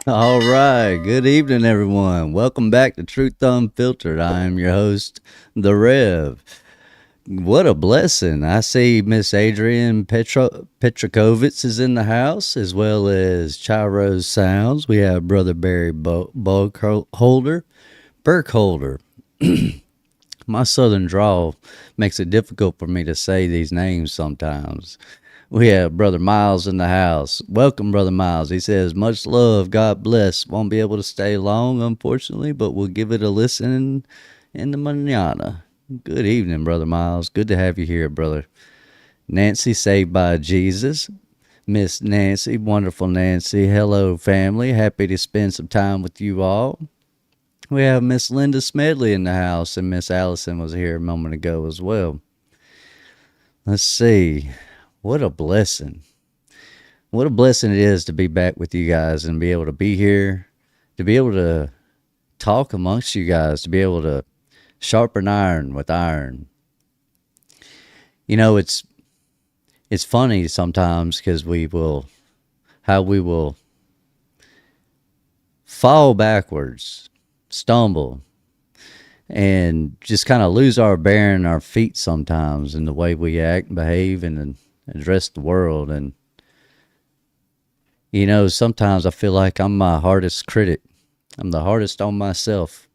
All right. Good evening, everyone. Welcome back to Truth Unfiltered. I am your host, The Rev. What a blessing. I see Miss Adrian Petrokovitz is in the house, as well as Chiro's Sounds. We have Brother Barry Burkholder. My southern drawl makes it difficult for me to say these names sometimes. We have Brother Miles in the house. Welcome, Brother Miles. He says, much love, God bless. Won't be able to stay long, unfortunately, but we'll give it a listen in the manana. Good evening, Brother Miles. Good to have you here, brother. Nancy, saved by Jesus. Miss Nancy, wonderful Nancy. Hello, family. Happy to spend some time with you all. We have Miss Linda Smedley in the house, and Miss Allison was here a moment ago as well. Let's see. What a blessing. What a blessing it is to be back with you guys and be able to be here, to be able to talk amongst you guys, to be able to sharpen iron with iron. You know, it's funny sometimes because we will fall backwards, stumble, and just kind of lose our bearing, our feet sometimes in the way we act and behave and address the world. And you know, sometimes I feel like I'm my hardest critic. I'm the hardest on myself.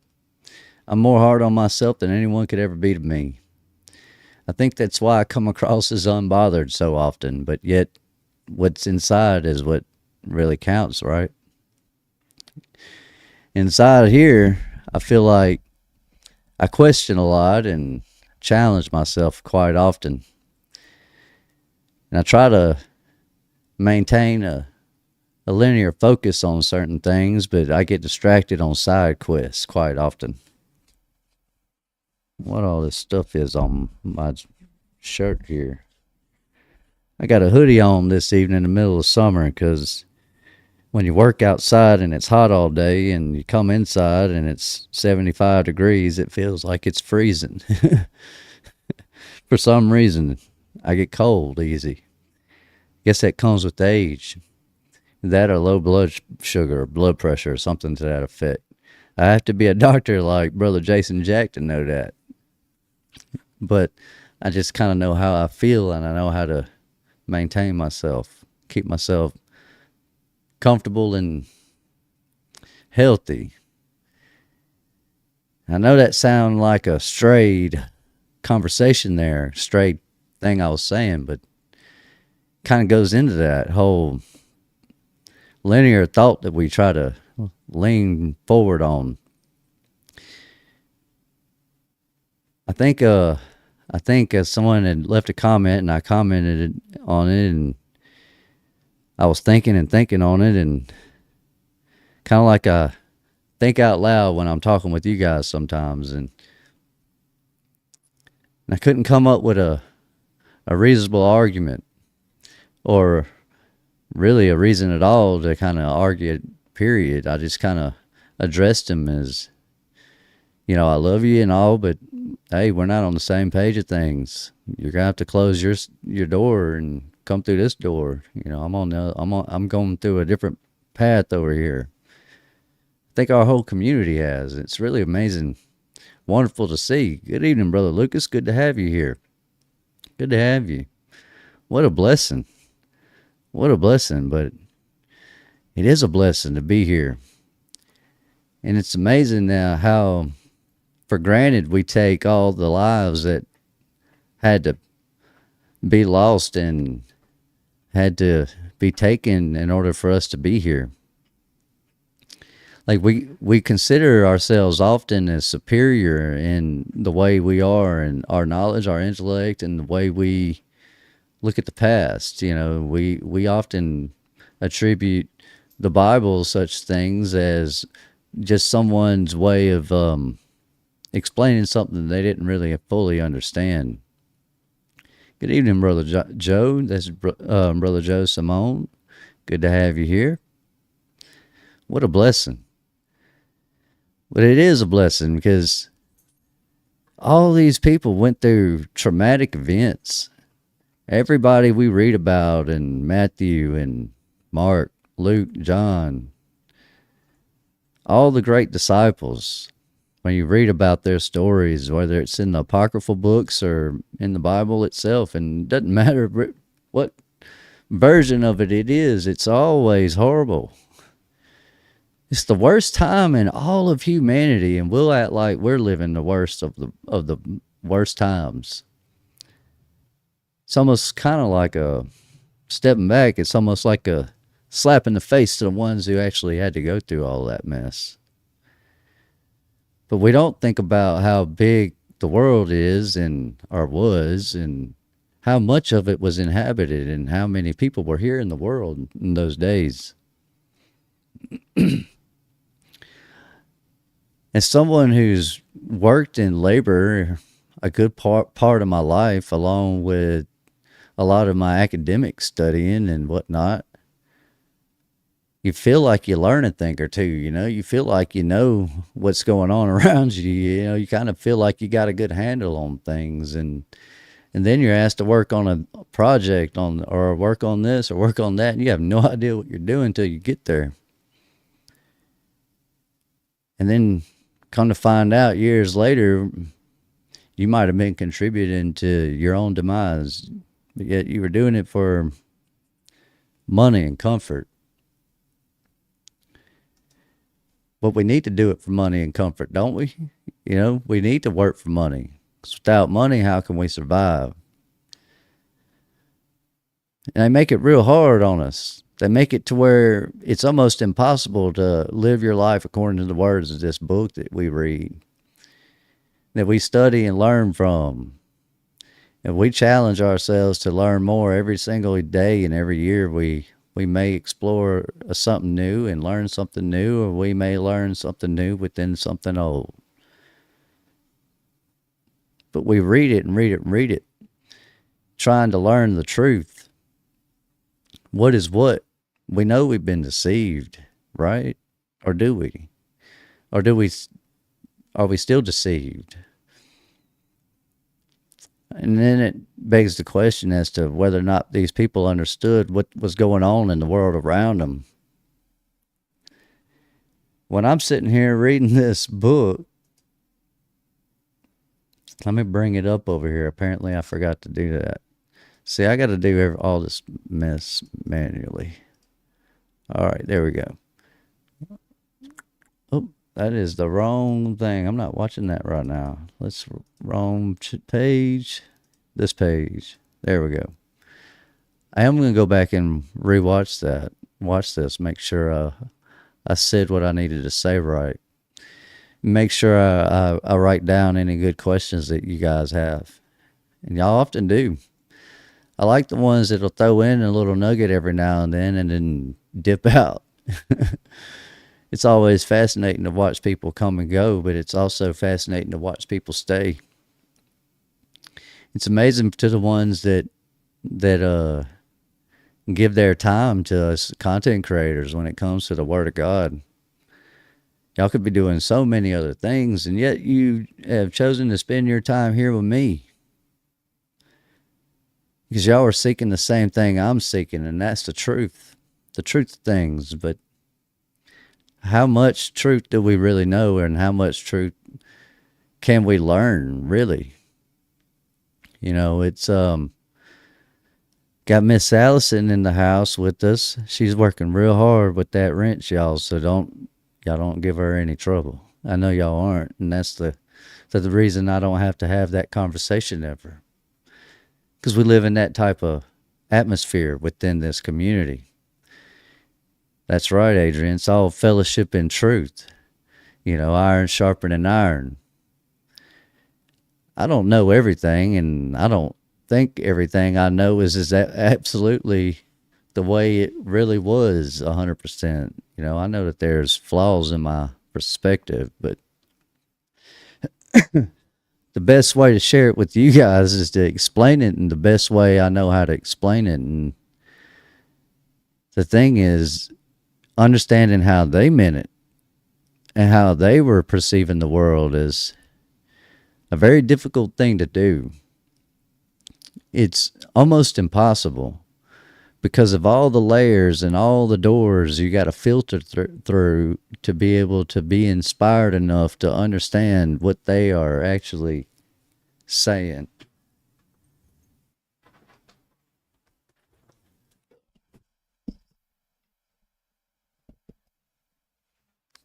I'm more hard on myself than anyone could ever be to me. I think that's why I come across as unbothered so often, but yet what's inside is what really counts, right? Inside here, I feel like I question a lot and challenge myself quite often. And I try to maintain a linear focus on certain things, but I get distracted on side quests quite often. What all this stuff is on my shirt here. I got a hoodie on this evening in the middle of summer because when you work outside and it's hot all day and you come inside and it's 75 degrees, it feels like it's freezing. For some reason, I get cold easy. Guess that comes with age. That or low blood sugar or blood pressure or something to that effect. I have to be a doctor like Brother Jason Jack to know that. But I just kind of know how I feel, and I know how to maintain myself, keep myself comfortable and healthy. I know that sounded like a strayed conversation there, strayed thing I was saying, but kind of goes into that whole linear thought that we try to lean forward on. I think someone had left a comment and I commented on it, and I was thinking on it, and kind of like I think out loud when I'm talking with you guys sometimes, and I couldn't come up with a reasonable argument or really a reason at all to kind of argue it, period. I just kind of addressed him as, you know, I love you and all, but hey, we're not on the same page of things. You're gonna have to close your door and come through this door. You know, I'm going through a different path over here. I think our whole community has. It's really amazing, wonderful to see. Good evening, Brother Lucas. Good to have you here. Good to have you. What a blessing. What a blessing, but it is a blessing to be here. And it's amazing now how for granted we take all the lives that had to be lost and had to be taken in order for us to be here. Like we consider ourselves often as superior in the way we are and our knowledge, our intellect, and the way we look at the past. You know, we often attribute the Bible such things as just someone's way of explaining something they didn't really fully understand. Good evening, Brother Joe. That's Brother Joe Simone. Good to have you here. What a blessing. But it is a blessing because all these people went through traumatic events. Everybody we read about in Matthew and Mark, Luke, John, All the great disciples, when you read about their stories, whether it's in the apocryphal books or in the Bible itself, and it doesn't matter what version of it is, it's always horrible. It's the worst time in all of humanity, and we'll act like we're living the worst of the worst times. It's almost kind of like a stepping back. It's almost like a slap in the face to the ones who actually had to go through all that mess. But we don't think about how big the world is or was, and how much of it was inhabited, and how many people were here in the world in those days. As someone who's worked in labor a good part of my life, along with a lot of my academic studying and whatnot, you feel like you learn a thing or two, you feel like you know what's going on around you, you kind of feel like you got a good handle on things, and then you're asked to work on a project or work on this or work on that, and you have no idea what you're doing until you get there. And then come to find out years later, you might have been contributing to your own demise, but yet you were doing it for money and comfort. But we need to do it for money and comfort, don't we? We need to work for money. 'Cause without money, how can we survive? And they make it real hard on us. They make it to where it's almost impossible to live your life according to the words of this book that we read, that we study and learn from. And we challenge ourselves to learn more every single day, and every year we may explore something new and learn something new, or we may learn something new within something old. But we read it and read it and read it, trying to learn the truth. What is what? We know we've been deceived, right? Or do we? Or are we still deceived? And then it begs the question as to whether or not these people understood what was going on in the world around them. When I'm sitting here reading this book, let me bring it up over here. Apparently I forgot to do that. See, I got to do all this mess manually. All right, there we go. Oh, that is the wrong thing. I'm not watching that right now. Wrong page. This page. There we go. I am going to go back and rewatch that. Watch this. Make sure I said what I needed to say right. Make sure I write down any good questions that you guys have. And y'all often do. I like the ones that'll throw in a little nugget every now and then dip out. It's always fascinating to watch people come and go, but it's also fascinating to watch people stay. It's amazing to the ones that give their time to us content creators when it comes to the Word of God. Y'all could be doing so many other things, and yet you have chosen to spend your time here with me. Because y'all are seeking the same thing I'm seeking, and that's the truth of things. But how much truth do we really know, and how much truth can we learn, really? It's got Miss Allison in the house with us. She's working real hard with that wrench, y'all, so y'all don't give her any trouble. I know y'all aren't, and that's the reason I don't have to have that conversation ever. Because we live in that type of atmosphere within this community. That's right, Adrian. It's all fellowship in truth. Iron sharpening iron. I don't know everything, and I don't think everything I know is absolutely the way it really was 100%. I know that there's flaws in my perspective, but the best way to share it with you guys is to explain it in the best way I know how to explain it. And the thing is, understanding how they meant it and how they were perceiving the world is a very difficult thing to do. It's almost impossible, because of all the layers and all the doors you got to filter through to be able to be inspired enough to understand what they are actually saying.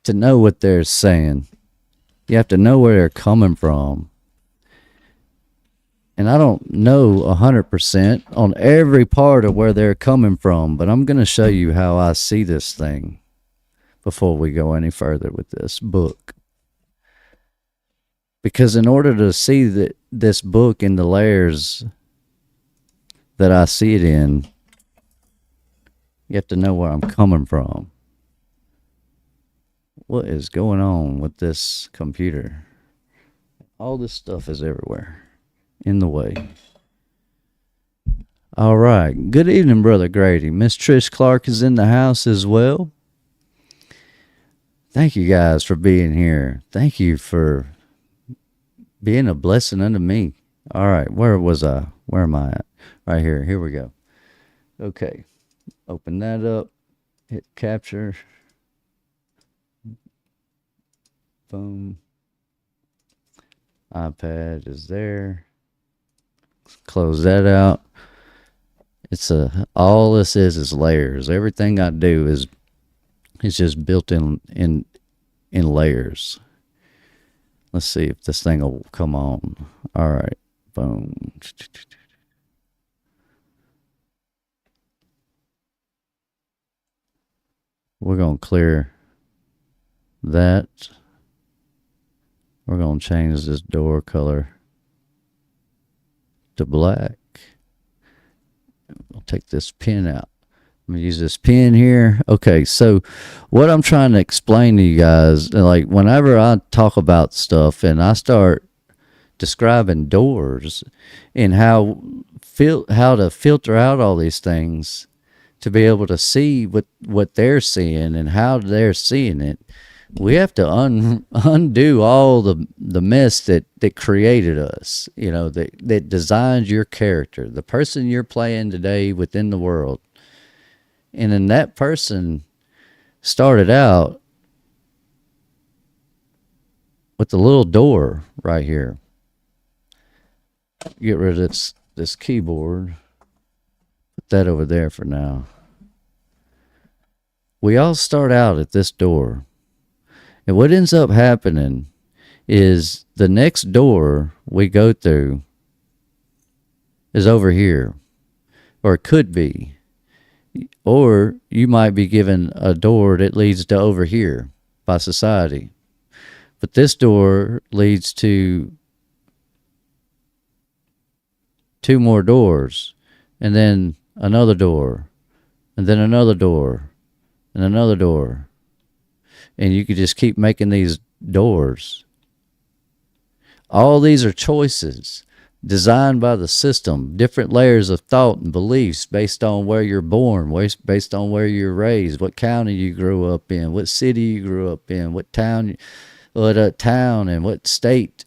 To know what they're saying, you have to know where they're coming from. And I don't know 100% on every part of where they're coming from, but I'm going to show you how I see this thing before we go any further with this book. Because in order to see this book in the layers that I see it in, you have to know where I'm coming from. What is going on with this computer? All this stuff is everywhere, in the way. All right. Good evening, Brother Grady. Miss Trish Clark is in the house as well. Thank you guys for being here. Thank you for being a blessing unto me. All right. Where was I? Where am I at? Right here. Here we go. Okay. Open that up. Hit capture. Boom. iPad is there. Close that out. All this is layers. Everything I do is just built in layers. Let's see if this thing will come on. All right. Boom. We're going to clear that. We're going to change this door color to black. I'll take this pen out. I'm going to use this pen here. Okay, so what I'm trying to explain to you guys, like whenever I talk about stuff and I start describing doors and how to filter out all these things to be able to see what they're seeing and how they're seeing it, we have to undo all the mess that created us, that designed your character, the person you're playing today within the world. And then that person started out with the little door right here. Get rid of this keyboard. Put that over there for now. We all start out at this door. And what ends up happening is the next door we go through is over here, or it could be. Or you might be given a door that leads to over here by society. But this door leads to 2 more doors, and then another door, and then another door, and another door. And you could just keep making these doors. All these are choices designed by the system, different layers of thought and beliefs based on where you're born, based on where you're raised, what county you grew up in, what city you grew up in, what town and what state.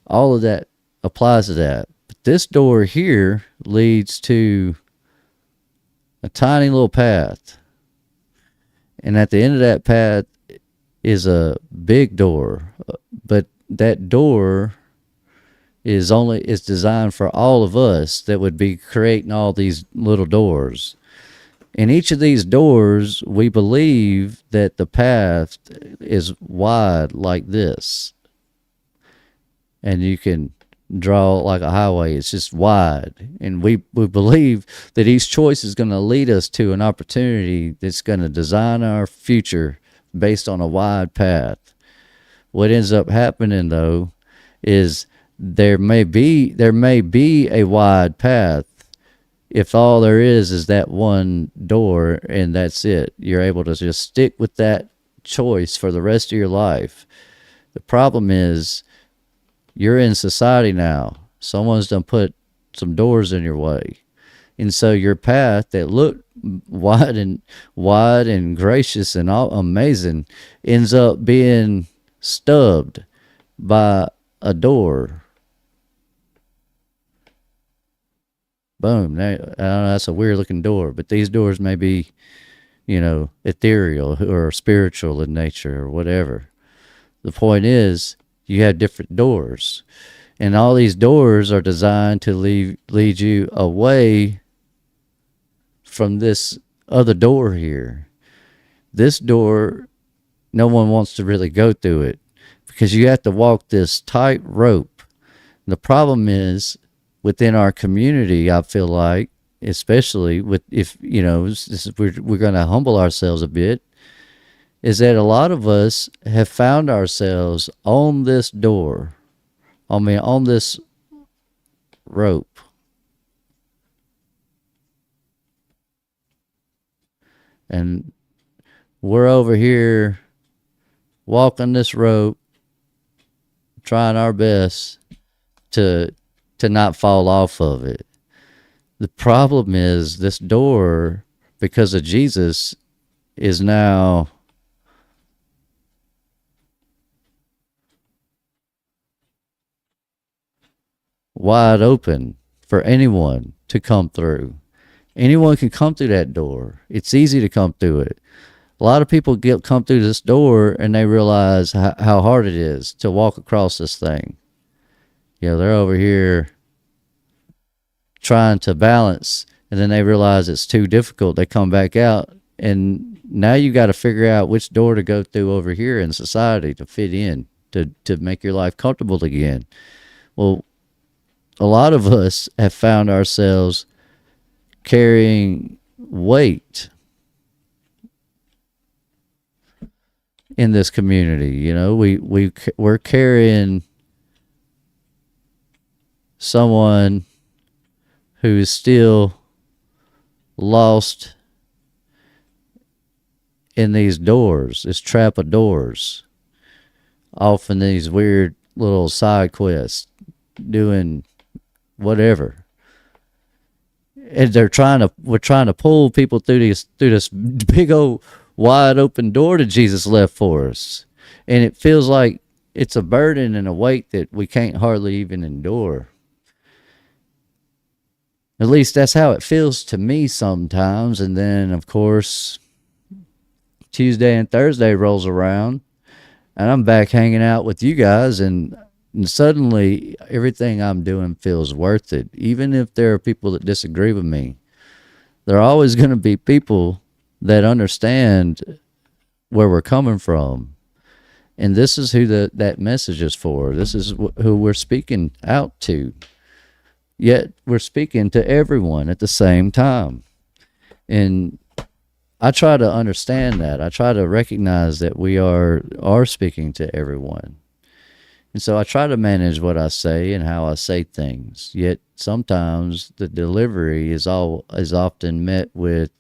All of that applies to that. But this door here leads to a tiny little path. And at the end of that path is a big door, but that door is designed for all of us that would be creating all these little doors. In each of these doors, we believe that the path is wide like this. And you can draw like a highway. It's just wide. And we believe that each choice is going to lead us to an opportunity that's going to design our future based on a wide path. What ends up happening, though, is there may be a wide path if all there is that one door and that's it. You're able to just stick with that choice for the rest of your life. The problem is you're in society now. Someone's done put some doors in your way. And so your path that looked wide and gracious and all amazing ends up being stubbed by a door. Boom. Now, I don't know, that's a weird looking door, but these doors may be, ethereal or spiritual in nature or whatever. The point is, you have different doors, and all these doors are designed to lead you away from this other door here. This door, no one wants to really go through it because you have to walk this tight rope. The problem is within our community, I feel like, especially with, if, we're going to humble ourselves a bit, is that a lot of us have found ourselves on this door, on this rope. And we're over here walking this rope, trying our best to not fall off of it. The problem is this door, because of Jesus, is now wide open for anyone to come through. Anyone can come through that door. It's easy to come through it. A lot of people come through this door and they realize how hard it is to walk across this thing. They're over here trying to balance, and then they realize it's too difficult. They come back out, and now you got to figure out which door to go through over here in society to fit in, to make your life comfortable again. Well, a lot of us have found ourselves carrying weight in this community. We're carrying someone who is still lost in these doors, this trap of doors, off in these weird little side quests, doing whatever. And we're trying to pull people through this big old wide open door that Jesus left for us. And it feels like it's a burden and a weight that we can't hardly even endure. At least that's how it feels to me sometimes. And then, of course, Tuesday and Thursday rolls around, and I'm back hanging out with you guys, and suddenly everything I'm doing feels worth it. Even if there are people that disagree with me, there are always going to be people that understand where we're coming from. And this is who that message is for. This is who we're speaking out to. Yet we're speaking to everyone at the same time. And I try to understand that. I try to recognize that we are speaking to everyone. And so I try to manage what I say and how I say things. Yet sometimes the delivery is often met with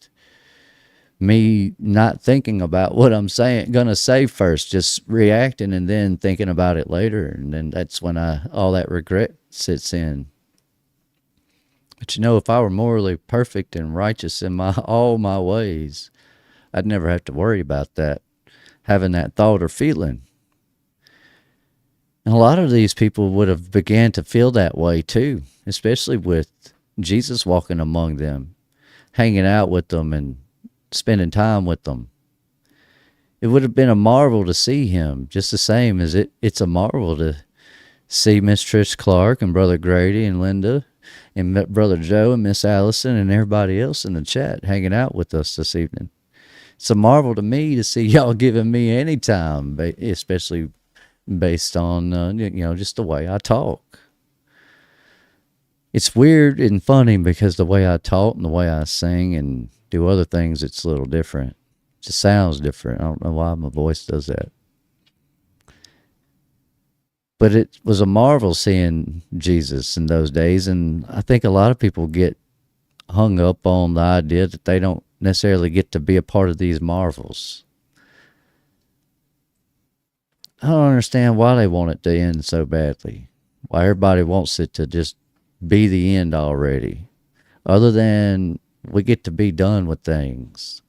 me not thinking about what I'm gonna say first, just reacting and then thinking about it later. And then that's when all that regret sits in. But if I were morally perfect and righteous in all my ways, I'd never have to worry about that, having that thought or feeling. And a lot of these people would have began to feel that way too, especially with Jesus walking among them, hanging out with them and spending time with them. It would have been a marvel to see him, just the same as it's a marvel to see Miss Trish Clark and Brother Grady and Linda and Brother Joe and Miss Allison and everybody else in the chat hanging out with us this evening. It's a marvel to me to see y'all giving me any time, especially based on, just the way I talk. It's weird and funny because the way I talk and the way I sing and do other things, it's a little different. It just sounds different. I don't know why my voice does that. But it was a marvel seeing Jesus in those days, and I think a lot of people get hung up on the idea that they don't necessarily get to be a part of these marvels. I don't understand why they want it to end so badly. Why everybody wants it to just be the end already. Other than we get to be done with things.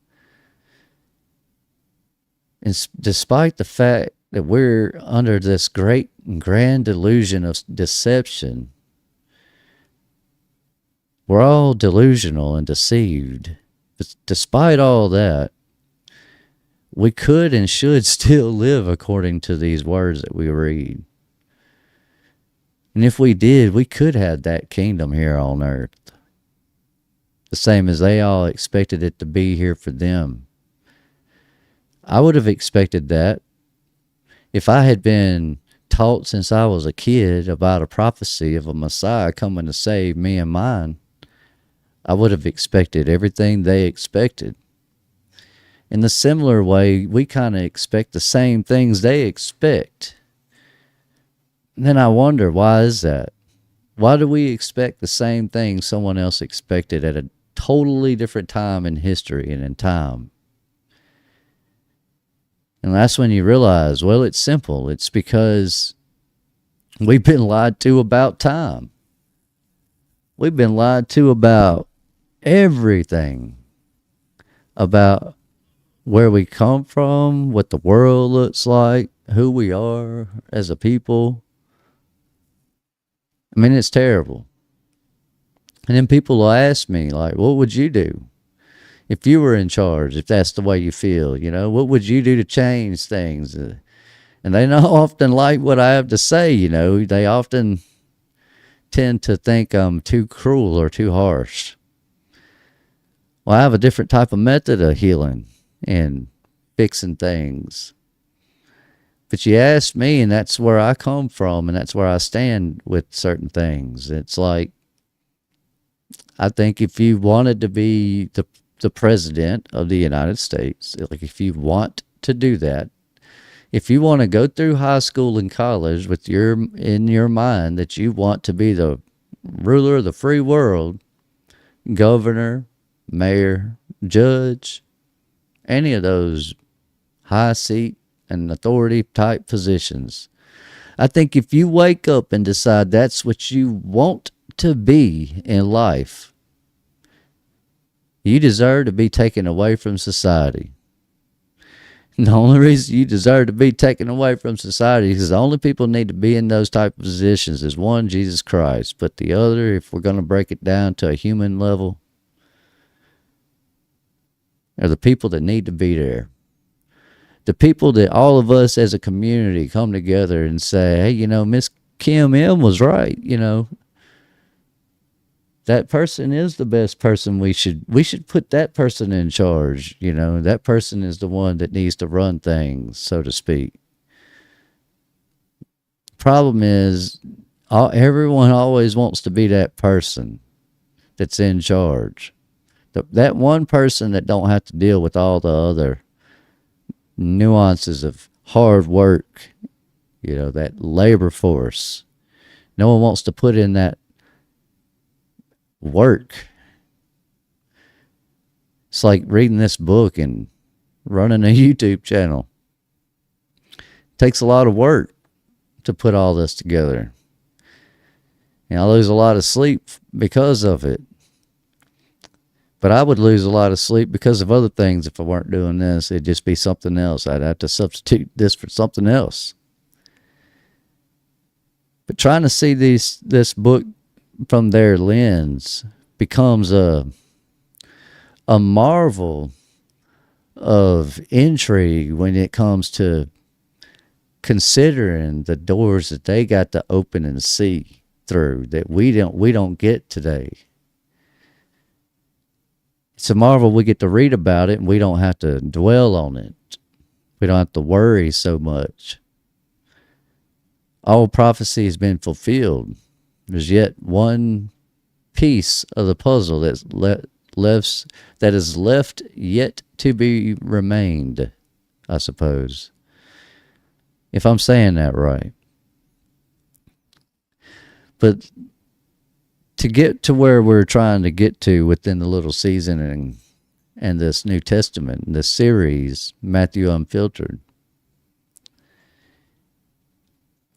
And despite the fact that we're under this great and grand delusion of deception, We're all delusional and deceived. But despite all that, we could and should still live according to these words that we read. And if we did, we could have that kingdom here on earth. The same as they all expected it to be here for them. I would have expected that if I had been taught since I was a kid about a prophecy of a Messiah coming to save me and mine. I would have expected everything they expected. In the similar way, we kind of expect the same things they expect. And then I wonder, why is that? Why do we expect the same thing someone else expected at a totally different time in history and in time? And that's when you realize, well, it's simple. It's because we've been lied to about time. We've been lied to about everything. About where we come from, what the world looks like, who we are as a people. I mean, it's terrible. And then people will ask me, like, what would you do if you were in charge, if that's the way you feel? You know, what would you do to change things? And they don't often like what I have to say, you know. They often tend to think I'm too cruel or too harsh. Well, I have a different type of method of healing and fixing things. But you ask me, and that's where I come from, and that's where I stand with certain things. It's like, I think if you wanted to be the president of the United States, like if you want to do that, if you want to go through high school and college with in your mind that you want to be the ruler of the free world, governor, mayor, judge, any of those high seat and authority type positions, I think if you wake up and decide that's what you want to be in life, you deserve to be taken away from society. And the only reason you deserve to be taken away from society is the only people need to be in those type of positions is one, Jesus Christ. But the other, if we're going to break it down to a human level, are the people that need to be there. The people that all of us as a community come together and say, hey, you know, Miss Kim M was right, you know. That person is the best person. We should put that person in charge, you know. That person is the one that needs to run things, so to speak. Problem is, everyone always wants to be that person that's in charge. That one person that don't have to deal with all the other nuances of hard work, you know, that labor force. No one wants to put in that work. It's like reading this book and running a YouTube channel. It takes a lot of work to put all this together. And I lose a lot of sleep because of it. But I would lose a lot of sleep because of other things if I weren't doing this. It'd just be something else. I'd have to substitute this for something else. But trying to see this book from their lens becomes a marvel of intrigue when it comes to considering the doors that they got to open and see through that we don't get today. It's a marvel we get to read about it and we don't have to dwell on it. We don't have to worry so much. All prophecy has been fulfilled. There's yet one piece of the puzzle that is left yet to be remained, I suppose. If I'm saying that right. But to get to where we're trying to get to within the little season and this New Testament, this series, Mathew Unfiltered,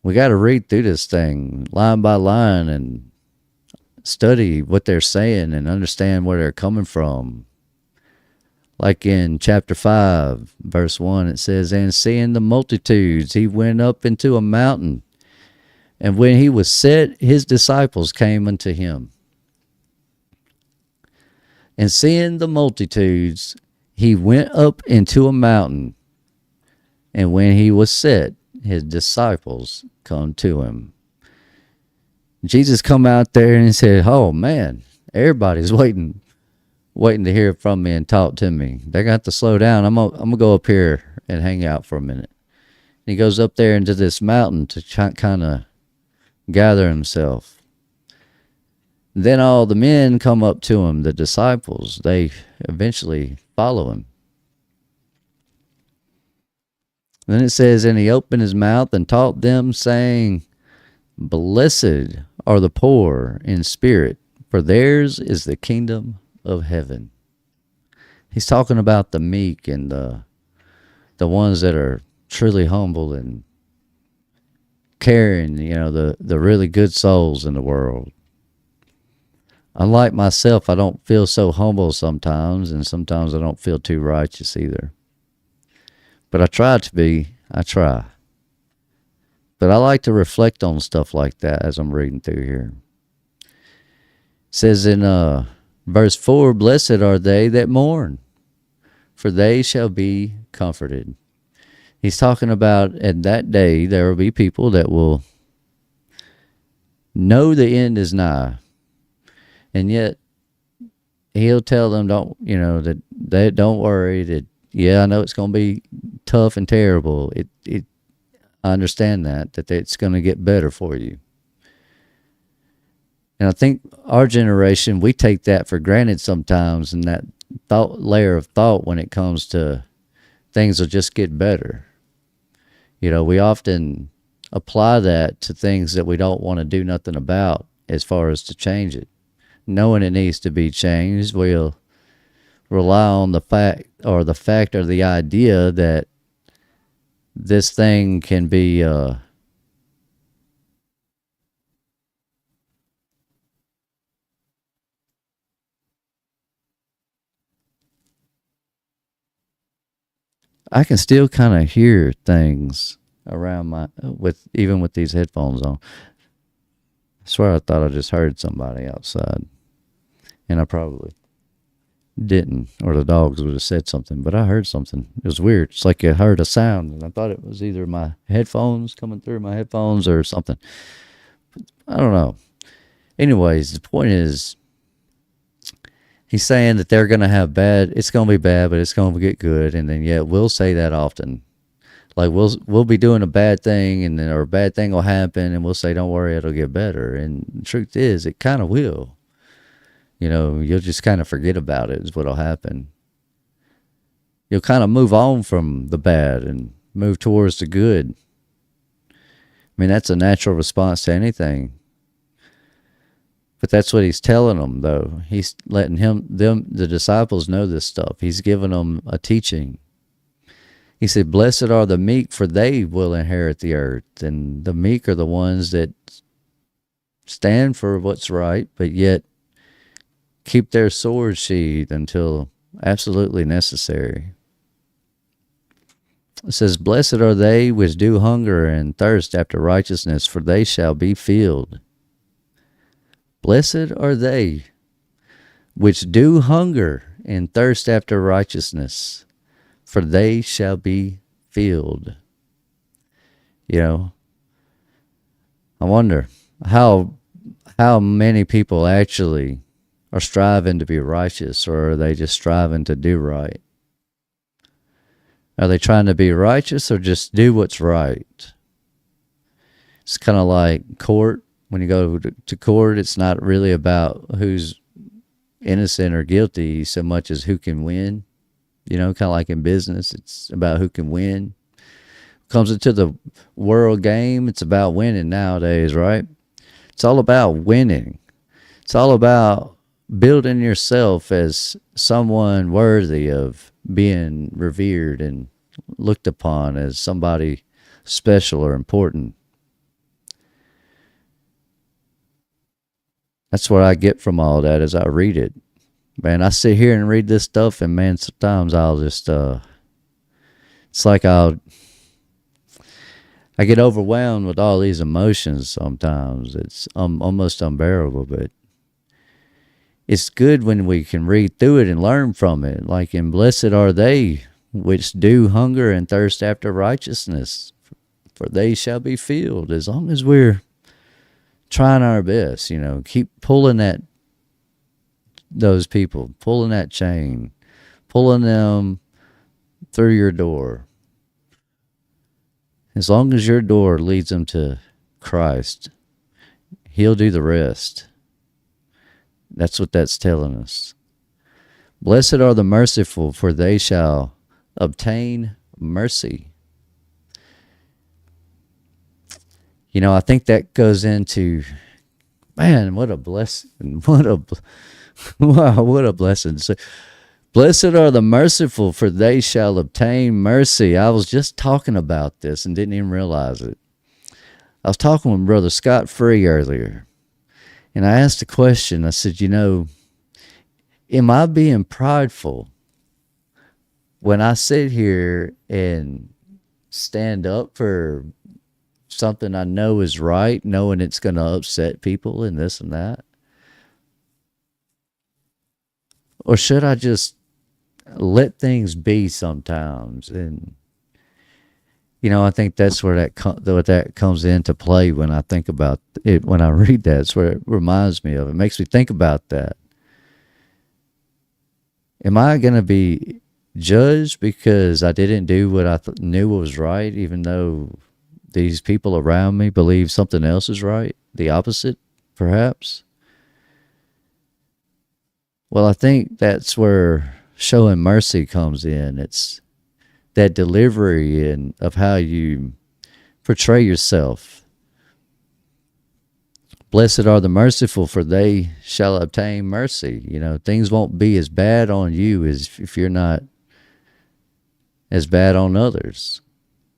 we got to read through this thing line by line and study what they're saying and understand where they're coming from. Like in chapter 5, verse 1, it says, and seeing the multitudes, he went up into a mountain. And when he was set, his disciples came unto him. And seeing the multitudes, he went up into a mountain. And when he was set, his disciples come to him. Jesus come out there and he said, "Oh man, everybody's waiting to hear from me and talk to me. They got to slow down. I'm gonna go up here and hang out for a minute." And he goes up there into this mountain to kind of gather himself. Then all the men come up to him, the disciples. They eventually follow him. Then it says, "And he opened his mouth and taught them, saying, Blessed are the poor in spirit, for theirs is the kingdom of heaven." He's talking about the meek and the ones that are truly humble and caring, the really good souls in the world. Unlike myself, I don't feel so humble sometimes, and sometimes I don't feel too righteous either. But I try to be. I try. But I like to reflect on stuff like that as I'm reading through here. It says in verse 4, "Blessed are they that mourn, for they shall be comforted." He's talking about at that day there will be people that will know the end is nigh. And yet he'll tell them, that they don't worry, that I know it's going to be tough and terrible. I understand that it's going to get better for you. And I think our generation, we take that for granted sometimes, and that layer of thought when it comes to things will just get better. We often apply that to things that we don't want to do nothing about as far as to change it. Knowing it needs to be changed, we'll rely on the fact or the idea that this thing can be I can still kind of hear things around even with these headphones on. I swear I thought I just heard somebody outside, and I probably didn't, or the dogs would have said something, but I heard something. It was weird. It's like I heard a sound, and I thought it was either my headphones coming through my headphones or something. I don't know. Anyways, the point is, he's saying that they're going to have it's going to be bad, but it's going to get good. And then, we'll say that often. Like we'll be doing a bad thing, and then or a bad thing will happen, and we'll say, "Don't worry, it'll get better." And the truth is, it kind of will. You'll just kind of forget about it is what'll happen. You'll kind of move on from the bad and move towards the good. I mean, that's a natural response to anything. But that's what he's telling them, though. He's letting the disciples know this stuff. He's giving them a teaching. He said, "Blessed are the meek, for they will inherit the earth." And the meek are the ones that stand for what's right, but yet keep their sword sheathed until absolutely necessary. It says, "Blessed are they which do hunger and thirst after righteousness, for they shall be filled." Blessed are they which do hunger and thirst after righteousness, for they shall be filled. I wonder how many people actually are striving to be righteous, or are they just striving to do right? Are they trying to be righteous or just do what's right? It's kind of like court. When you go to court, it's not really about who's innocent or guilty so much as who can win. Kind of like in business, it's about who can win. Comes into the world game, it's about winning nowadays, right? It's all about winning. It's all about building yourself as someone worthy of being revered and looked upon as somebody special or important. That's what I get from all that as I read it. Man, I sit here and read this stuff, and man, sometimes I'll just, it's like I get overwhelmed with all these emotions sometimes. It's almost unbearable, but it's good when we can read through it and learn from it. Like, and blessed are they which do hunger and thirst after righteousness, for they shall be filled. As long as we're trying our best, keep pulling those people, pulling that chain, pulling them through your door. As long as your door leads them to Christ, He'll do the rest. That's what that's telling us. Blessed are the merciful, for they shall obtain mercy. I think that goes into, man, what a blessing. Wow, what a blessing. So, blessed are the merciful, for they shall obtain mercy. I was just talking about this and didn't even realize it. I was talking with Brother Scott Free earlier, and I asked a question. I said, am I being prideful when I sit here and stand up for something I know is right, knowing it's going to upset people and this and that? Or should I just let things be sometimes? And I think that's where that comes into play when I think about it. When I read that, it's where it reminds me of. It makes me think about that. Am I going to be judged because I didn't do what I knew was right, even though these people around me believe something else is right, the opposite, perhaps? Well, I think that's where showing mercy comes in. It's that delivery and of how you portray yourself. Blessed are the merciful, for they shall obtain mercy. Things won't be as bad on you as if you're not as bad on others.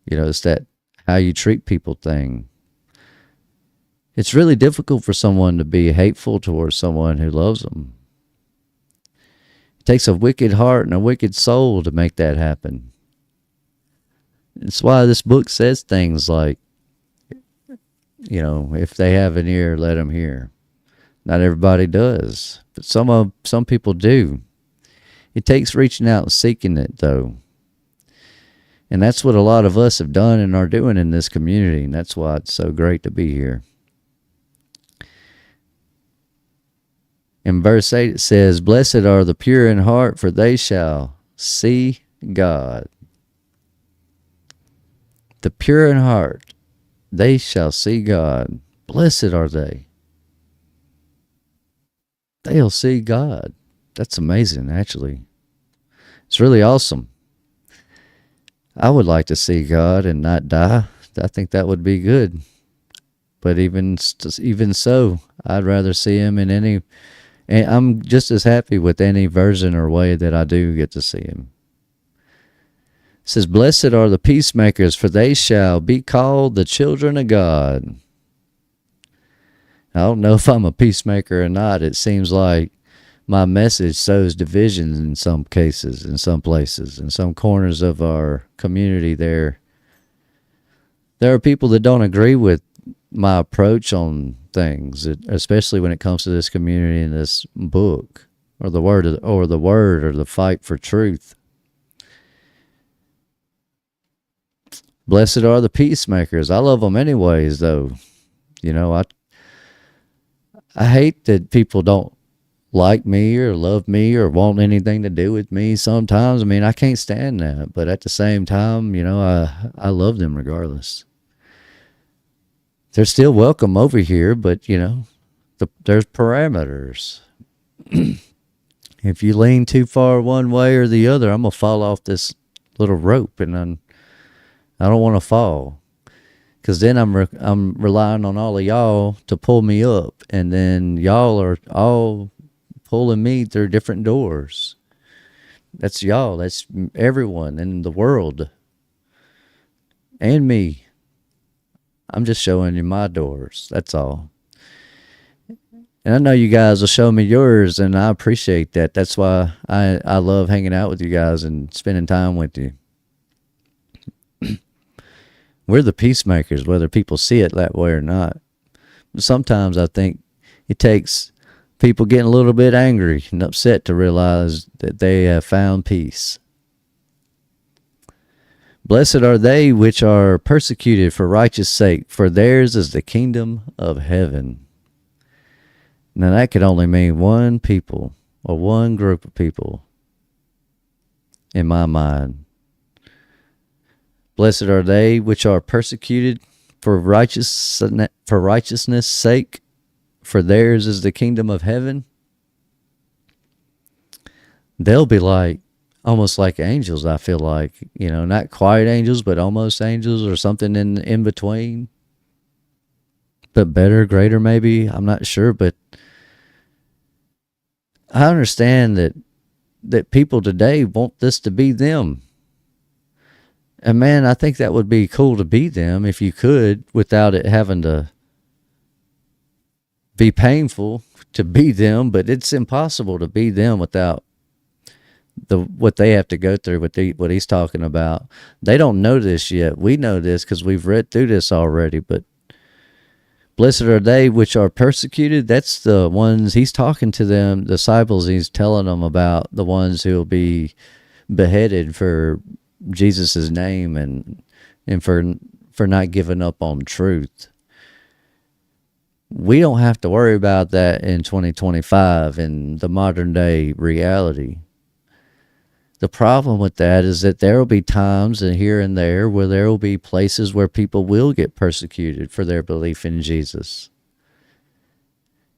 It's that how you treat people thing. It's really difficult for someone to be hateful towards someone who loves them. It takes a wicked heart and a wicked soul to make that happen. It's why this book says things like, if they have an ear, let them hear. Not everybody does, but some people do. It takes reaching out and seeking it, though. And that's what a lot of us have done and are doing in this community, and that's why it's so great to be here. In verse 8 it says, blessed are the pure in heart, for they shall see God. The pure in heart, they shall see God. Blessed are they. They'll see God. That's amazing, actually. It's really awesome. I would like to see God and not die. I think that would be good. But even so, I'd rather see Him in any... And I'm just as happy with any version or way that I do get to see Him. It says, blessed are the peacemakers, for they shall be called the children of God. I don't know if I'm a peacemaker or not. It seems like my message sows divisions in some cases, in some places, in some corners of our community there. There are people that don't agree with my approach on things, especially when it comes to this community and this book, or the word, or the fight for truth. Blessed are the peacemakers. I love them anyways, though. I hate that people don't like me or love me or want anything to do with me sometimes. I can't stand that. But at the same time, I love them regardless. They're still welcome over here, but, there's parameters. If you lean too far one way or the other, I'm going to fall off this little rope, and I don't want to fall. Because then I'm relying on all of y'all to pull me up, and then y'all are all pulling me through different doors. That's y'all. That's everyone in the world. And me. I'm just showing you my doors. That's all. And I know you guys will show me yours, and I appreciate that. That's why I love hanging out with you guys and spending time with you. We're the peacemakers, whether people see it that way or not. Sometimes I think it takes people getting a little bit angry and upset to realize that they have found peace. Blessed are they which are persecuted for righteous sake, for theirs is the kingdom of heaven. Now that could only mean one people or one group of people in my mind. Blessed are they which are persecuted for righteousness' sake, for theirs is the kingdom of heaven. They'll be like, almost like angels, I feel like. You know, not quite angels, but almost angels, or something in between. But better, greater maybe, I'm not sure. But I understand that people today want this to be them. And man, I think that would be cool to be them if you could, without it having to be painful to be them. But it's impossible to be them without what they have to go through, what he's talking about. They don't know this yet. We know this because we've read through this already. But blessed are they which are persecuted. That's the ones he's talking to them, disciples. He's telling them about the ones who will be beheaded for Jesus' name and for not giving up on truth. We don't have to worry about that in 2025 in the modern day reality. The problem with that is that there will be times and here and there where there will be places where people will get persecuted for their belief in Jesus.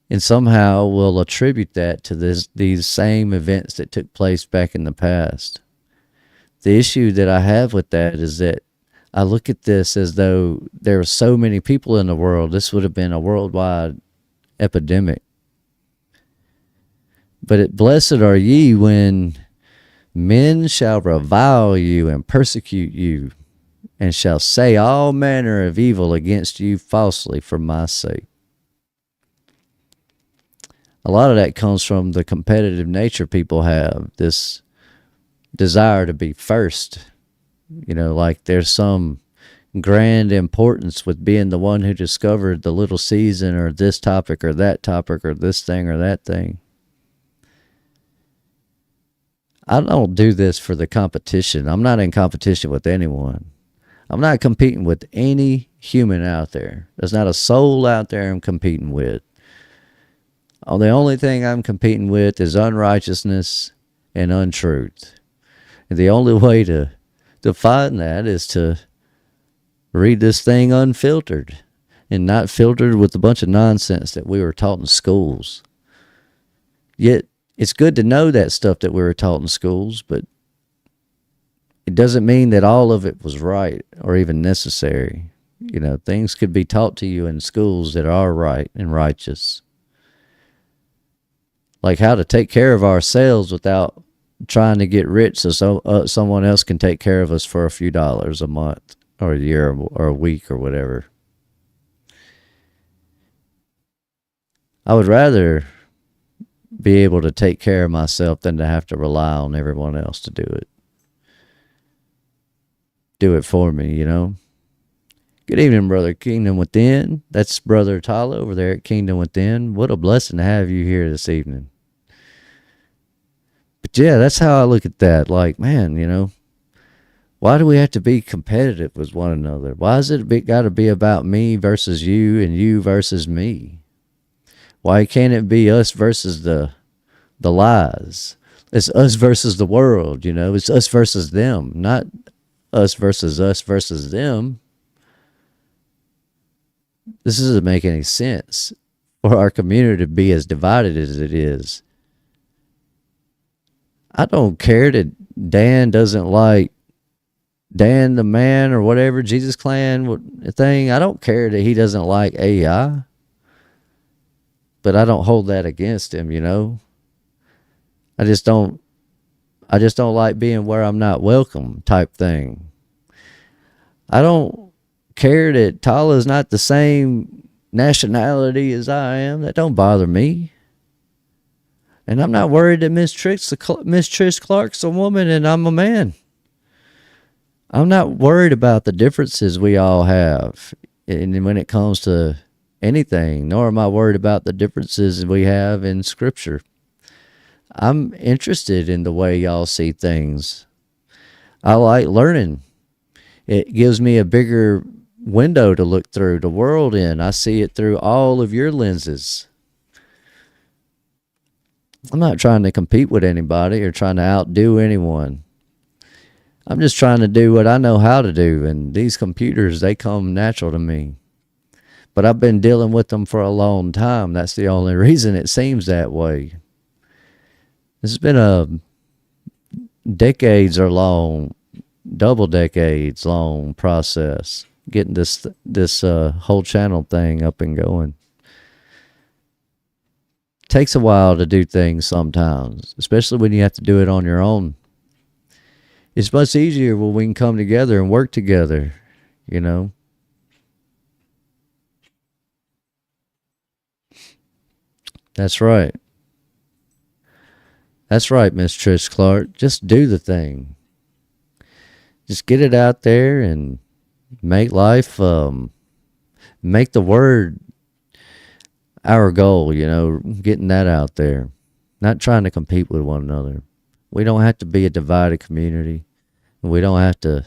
And somehow we'll attribute that to these same events that took place back in the past. The issue that I have with that is that I look at this as though there are so many people in the world, this would have been a worldwide epidemic. But blessed are ye when men shall revile you and persecute you, and shall say all manner of evil against you falsely for my sake. A lot of that comes from the competitive nature people have, this desire to be first. You know, like there's some grand importance with being the one who discovered the little season or this topic or that topic or this thing or that thing. I don't do this for the competition. I'm not in competition with anyone. I'm not competing with any human out there. There's not a soul out there I'm competing with. The only thing I'm competing with is unrighteousness and untruth. And the only way to find that is to read this thing unfiltered, and not filtered with a bunch of nonsense that we were taught in schools. Yet, it's good to know that stuff that we were taught in schools, but it doesn't mean that all of it was right or even necessary. You know, things could be taught to you in schools that are right and righteous. Like how to take care of ourselves without trying to get rich so someone else can take care of us for a few dollars a month or a year or a week or whatever. I would rather be able to take care of myself than to have to rely on everyone else to do it. Do it for me, you know. Good evening, Brother Kingdom Within. That's Brother Tala over there at Kingdom Within. What a blessing to have you here this evening. But yeah, that's how I look at that. Like, man, you know, why do we have to be competitive with one another? Why is it got to be about me versus you and you versus me? Why can't it be us versus the lies? It's us versus the world, you know. It's us versus them, not us versus them. This doesn't make any sense for our community to be as divided as it is. I don't care that Dan doesn't like Dan the man or whatever, Jesus Clan thing. I don't care that he doesn't like AI. But I don't hold that against him, you know. I just don't like being where I'm not welcome type thing. I don't care that Tala's not the same nationality as I am. That don't bother me. And I'm not worried that Miss Trish Clark's a woman and I'm a man. I'm not worried about the differences we all have. And when it comes to anything, nor am I worried about the differences we have in Scripture. I'm interested in the way y'all see things. I like learning. It gives me a bigger window to look through the world in. I see it through all of your lenses. I'm not trying to compete with anybody or trying to outdo anyone. I'm just trying to do what I know how to do, and these computers, they come natural to me. But I've been dealing with them for a long time. That's the only reason it seems that way. This has been a decades or long, double decades long process getting this whole channel thing up and going. Takes a while to do things sometimes, especially when you have to do it on your own. It's much easier when we can come together and work together, you know. That's right. That's right, Miss Trish Clark. Just do the thing. Just get it out there and make life, make the word our goal, you know, getting that out there. Not trying to compete with one another. We don't have to be a divided community. We don't have to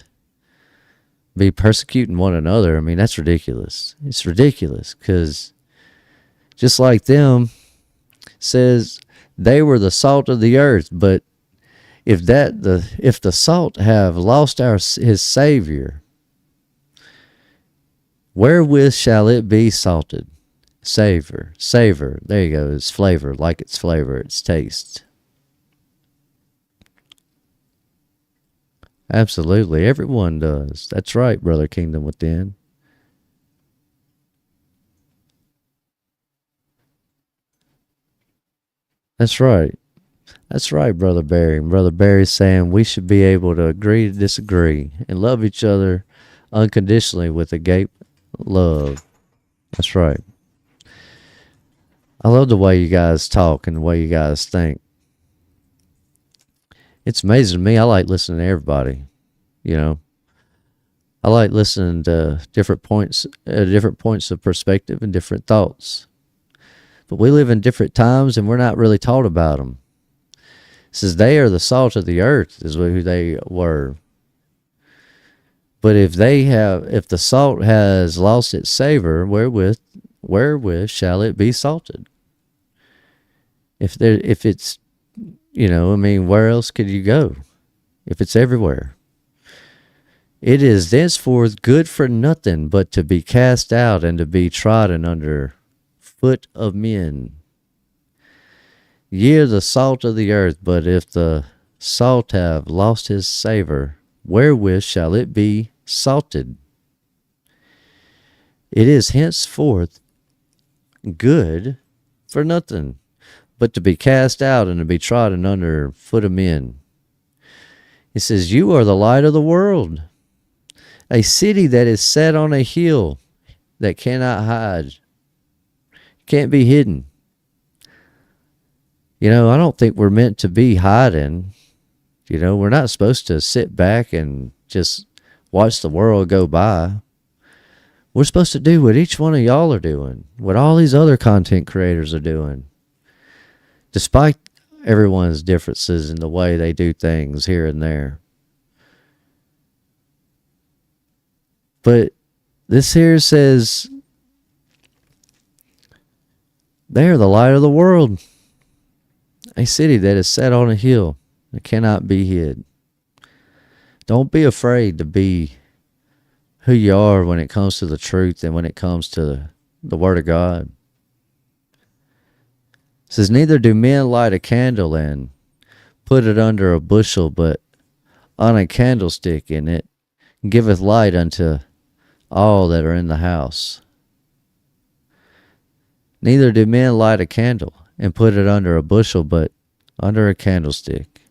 be persecuting one another. I mean, that's ridiculous. It's ridiculous because just like them says they were the salt of the earth, but if the salt have lost his Savior, wherewith shall it be salted? Savor. There you go. It's flavor, like its flavor, its taste. Absolutely. Everyone does. That's right, Brother Kingdom Within. That's right. That's right, Brother Barry. Brother Barry's saying we should be able to agree to disagree and love each other unconditionally with agape love. That's right. I love the way you guys talk and the way you guys think. It's amazing to me. I like listening to everybody, you know. I like listening to different points of perspective and different thoughts. But we live in different times and we're not really taught about them. It says they are the salt of the earth is who they were. But if the salt has lost its savor, wherewith shall it be salted? If it's, you know, I mean, where else could you go? If it's everywhere. It is thenceforth good for nothing but to be cast out and to be trodden under foot of men. Ye are the salt of the earth, but if the salt have lost his savor, wherewith shall it be salted? It is henceforth good for nothing, but to be cast out and to be trodden under foot of men. It says, you are the light of the world, a city that is set on a hill that cannot hide, can't be hidden. You know, I don't think we're meant to be hiding. You know, we're not supposed to sit back and just watch the world go by. We're supposed to do what each one of y'all are doing, what all these other content creators are doing. Despite everyone's differences in the way they do things here and there. But this here says, they are the light of the world, a city that is set on a hill that cannot be hid. Don't be afraid to be who you are when it comes to the truth and when it comes to the Word of God. It says, neither do men light a candle and put it under a bushel, but on a candlestick, and it giveth light unto all that are in the house. Neither do men light a candle and put it under a bushel, but under a candlestick,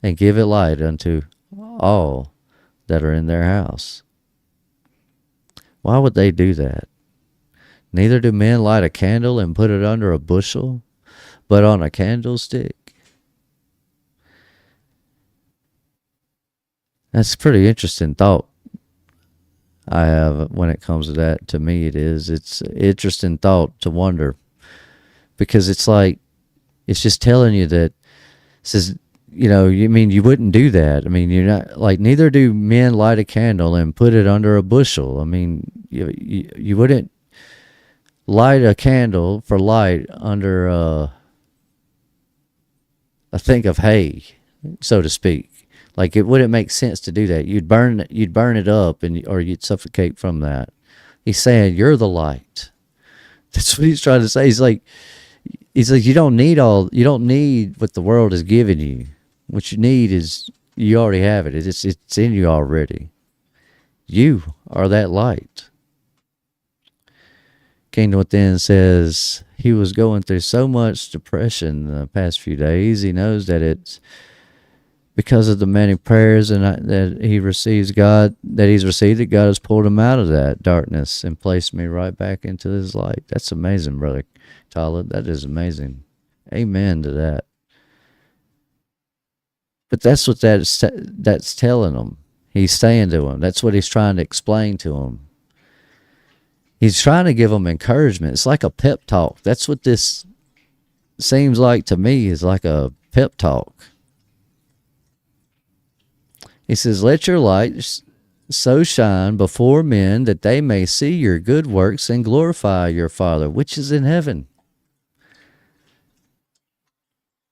and give it light unto all that are in their house. Why would they do that? Neither do men light a candle and put it under a bushel, but on a candlestick. That's a pretty interesting thought. I have when it comes to that. To me, it is. It's an interesting thought to wonder, because it's like, it's just telling you that, says, you mean you wouldn't do that. I mean, you're not like, neither do men light a candle and put it under a bushel. I mean, you wouldn't light a candle for light under a thing of hay, so to speak. Like, it wouldn't make sense to do that. You'd burn it up, or you'd suffocate from that. He's saying you're the light. That's what he's trying to say. He's like, you don't need what the world has given you. What you need is, you already have it. It's in you already. You are that light. Kingdom Within says he was going through so much depression the past few days. He knows that it's because of the many prayers that he's received, that God has pulled him out of that darkness and placed me right back into his light. That's amazing, Brother Tyler. That is amazing. Amen to that. But that's what that's telling him. He's saying to him. That's what he's trying to explain to him. He's trying to give him encouragement. It's like a pep talk. That's what this seems like to me, is like a pep talk. He says, let your light so shine before men that they may see your good works and glorify your Father, which is in heaven.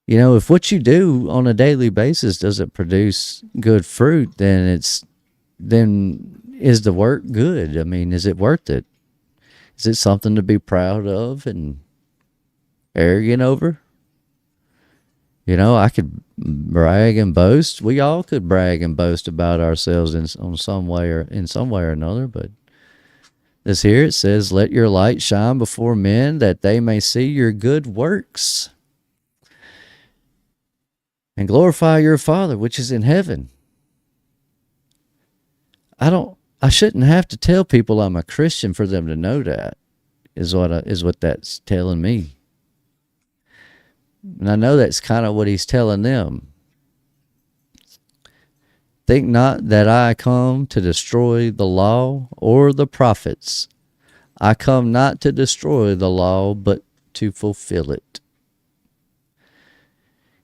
If what you do on a daily basis doesn't produce good fruit, then is the work good? I mean, is it worth it? Is it something to be proud of and arrogant over? I could brag and boast. We all could brag and boast about ourselves in some way or another. But this here, it says, let your light shine before men that they may see your good works and glorify your Father which is in heaven. I shouldn't have to tell people I'm a Christian for them to know that, is what that's telling me. And I know that's kind of what he's telling them. Think not that I come to destroy the law or the prophets. I come not to destroy the law, but to fulfill it.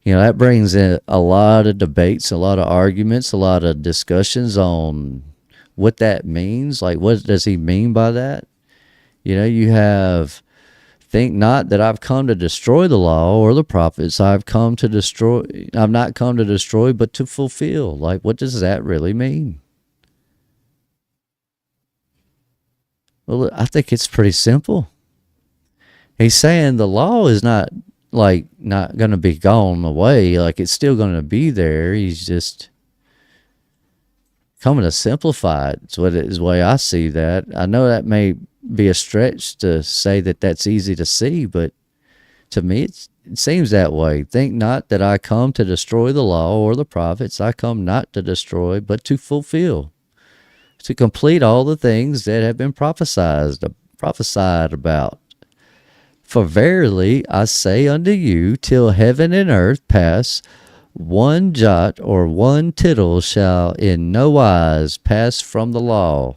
That brings in a lot of debates, a lot of arguments, a lot of discussions on what that means. Like, what does he mean by that? You have, think not that I've come to destroy the law or the prophets. I've not come to destroy, but to fulfill. Like, what does that really mean? Well, I think it's pretty simple. He's saying the law is not going to be gone away. Like, it's still going to be there. He's just coming to simplify it. It's the way I see that. I know that may be a stretch to say that that's easy to see, but to me it seems that way. Think not that I come to destroy the law or the prophets. I come not to destroy, but to fulfill, to complete all the things that have been prophesied about. For verily I say unto you, till heaven and earth pass, one jot or one tittle shall in no wise pass from the law,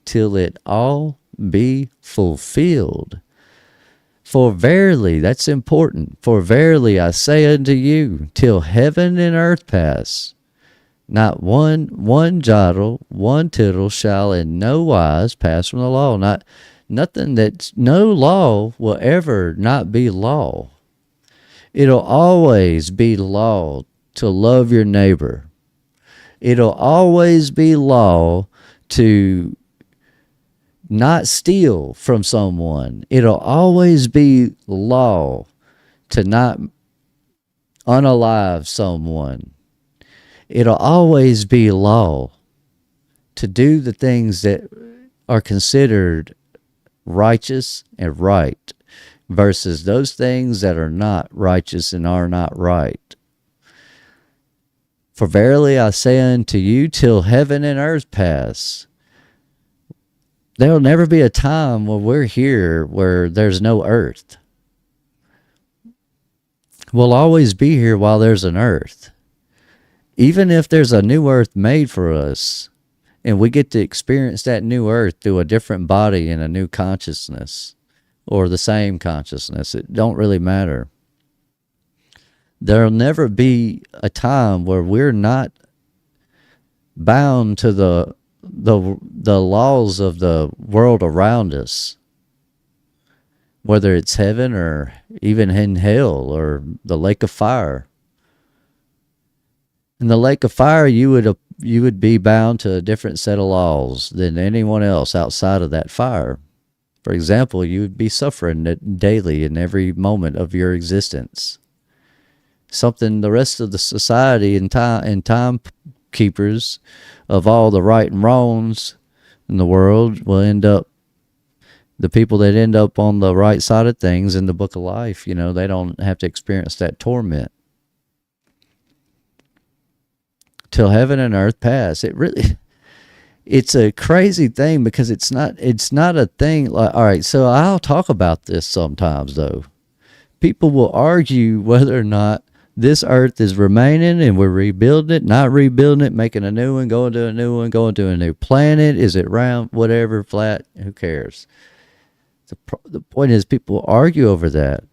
till it all be fulfilled. For verily, that's important. For verily I say unto you, till heaven and earth pass, not one jottle, one tittle shall in no wise pass from the law. No law will ever not be law. It'll always be law to love your neighbor. It'll always be law to not steal from someone. It'll always be law to not unalive someone. It'll always be law to do the things that are considered righteous and right versus those things that are not righteous and are not right. For verily I say unto you, till heaven and earth pass. There will never be a time when we're here where there's no earth. We'll always be here while there's an earth. Even if there's a new earth made for us And we get to experience that new earth through a different body and a new consciousness, or the same consciousness. It don't really matter. There'll never be a time where we're not bound to the laws of the world around us, whether it's heaven or even in hell or the lake of fire. In the lake of fire, you would be bound to a different set of laws than anyone else outside of that fire. For example, you would be suffering daily in every moment of your existence. Something the rest of the society and timekeepers of all the right and wrongs in the world will end up, the people that end up on the right side of things in the book of life, they don't have to experience that torment. Till heaven and earth pass. It's a crazy thing, because it's not a thing like, all right, so I'll talk about this sometimes though. People will argue whether or not this earth is remaining and we're rebuilding it, not rebuilding it, making a new one, going to a new one, going to a new planet. Is it round, whatever, flat? Who cares? The point is, people argue over that.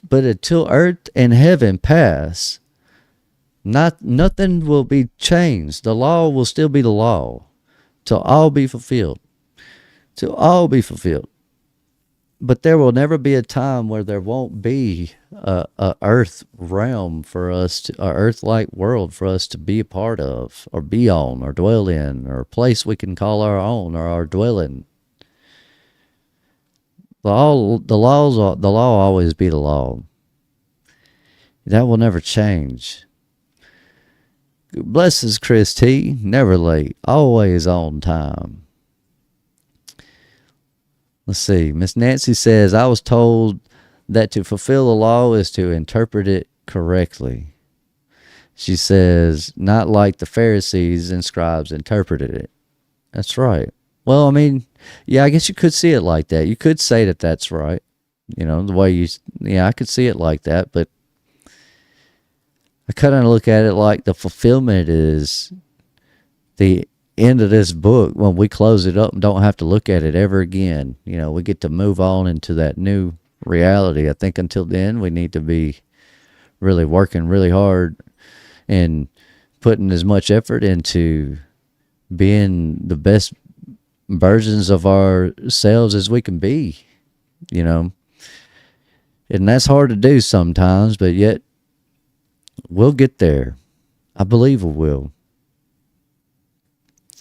But until earth and heaven pass, nothing will be changed. The law will still be the law till all be fulfilled. Till all be fulfilled. But there will never be a time where there won't be a earth realm for us, a earth-like world for us to be a part of, or be on, or dwell in, or a place we can call our own, or our dwelling. The law will always be the law. That will never change. Blesses Chris T. Never late, always on time. Let's see. Miss Nancy says, I was told that to fulfill the law is to interpret it correctly. She says, not like the Pharisees and scribes interpreted it. That's right. Well, I mean, yeah, I guess you could see it like that. You could say that that's right. The way I could see it like that, but I kind of look at it like the fulfillment is the end of this book. When we close it up and don't have to look at it ever again, we get to move on into that new reality. I think until then, we need to be really working really hard and putting as much effort into being the best versions of ourselves as we can be, and that's hard to do sometimes, but yet we'll get there. I believe we will.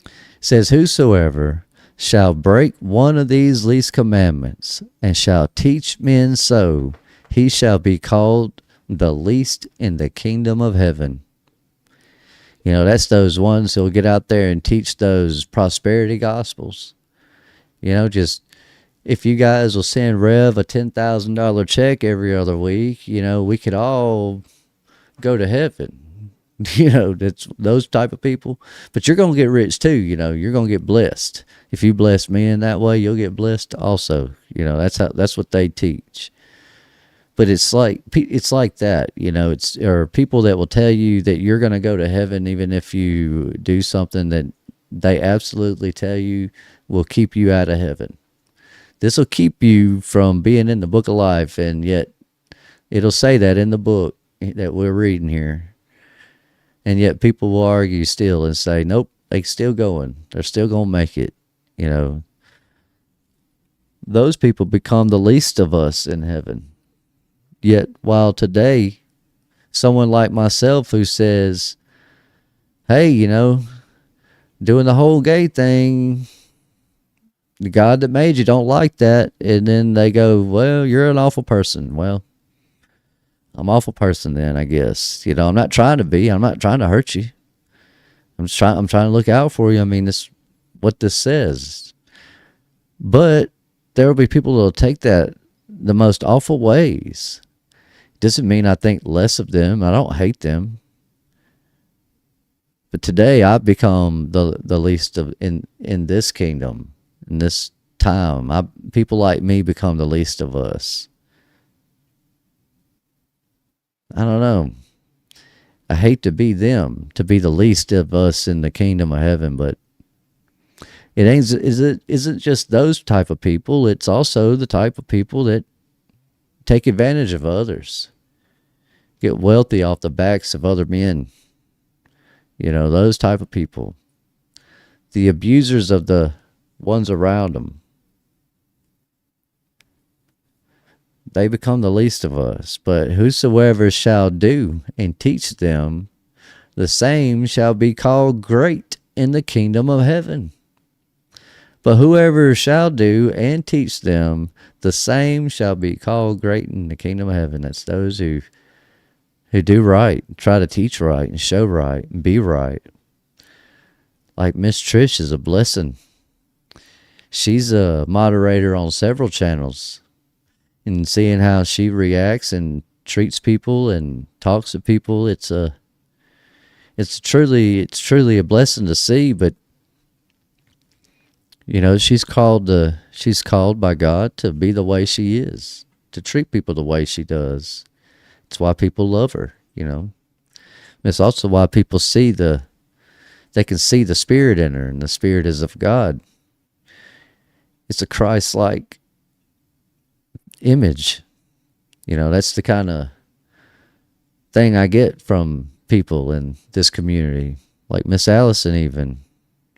It says, whosoever shall break one of these least commandments and shall teach men so, he shall be called the least in the kingdom of heaven. That's those ones who'll get out there and teach those prosperity gospels. Just if you guys will send Rev a $10,000 check every other week, we could all go to heaven. That's those type of people. But you're going to get rich too. You're going to get blessed. If you bless me in that way, you'll get blessed also. That's what they teach. But it's like that, or people that will tell you that you're going to go to heaven even if you do something that they absolutely tell you will keep you out of heaven. This will keep you from being in the book of life, and yet it'll say that in the book that we're reading here. And yet people will argue still and say, nope, they're still going. They're still going to make it, Those people become the least of us in heaven. Yet, while today, someone like myself who says, hey, doing the whole gay thing, the God that made you don't like that. And then they go, well, you're an awful person. Well, I'm an awful person then, I guess. I'm not trying to be. I'm not trying to hurt you. I'm trying to look out for you. I mean, this what this says. But there will be people that will take that the most awful ways. Doesn't mean I think less of them. I don't hate them. But today I've become the least of in this kingdom, in this time. People like me become the least of us. I don't know. I hate to be them, to be the least of us in the kingdom of heaven, but Isn't just those type of people. It's also the type of people that take advantage of others, get wealthy off the backs of other men. Those type of people. The abusers of the ones around them. They become the least of us. But whosoever shall do and teach them, the same shall be called great in the kingdom of heaven. But whoever shall do and teach them, the same shall be called great in the kingdom of heaven. That's those who do right, try to teach right and show right and be right. Like Miss Trish is a blessing. She's a moderator on several channels. And seeing how she reacts and treats people and talks to people, it's truly a blessing to see. But she's called by God to be the way she is, to treat people the way she does. It's why people love her. It's also why people they can see the Spirit in her, and the Spirit is of God. It's a Christ-like image. That's the kind of thing I get from people in this community, like Miss Allison even,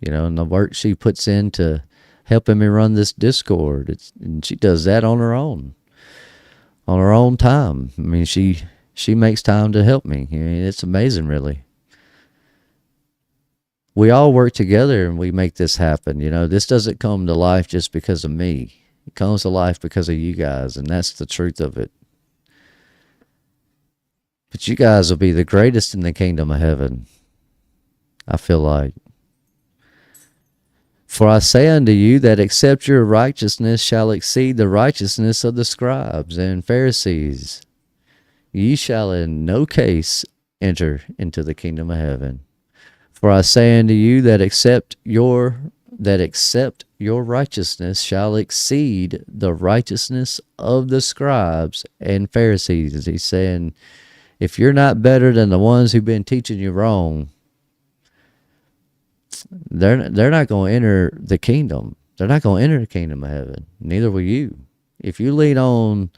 and the work she puts into helping me run this Discord. And she does that on her own time. I mean, she makes time to help me. It's amazing, really. We all work together and we make this happen. This doesn't come to life just because of me. It comes to life because of you guys, and that's the truth of it. But you guys will be the greatest in the kingdom of heaven, I feel like. For I say unto you that except your righteousness shall exceed the righteousness of the scribes and Pharisees, ye shall in no case enter into the kingdom of heaven. For I say unto you that except your righteousness shall exceed the righteousness of the scribes and Pharisees. He's saying, if you're not better than the ones who've been teaching you wrong, they're not going to enter the kingdom. They're not going to enter the kingdom of heaven. Neither will you. If you lean on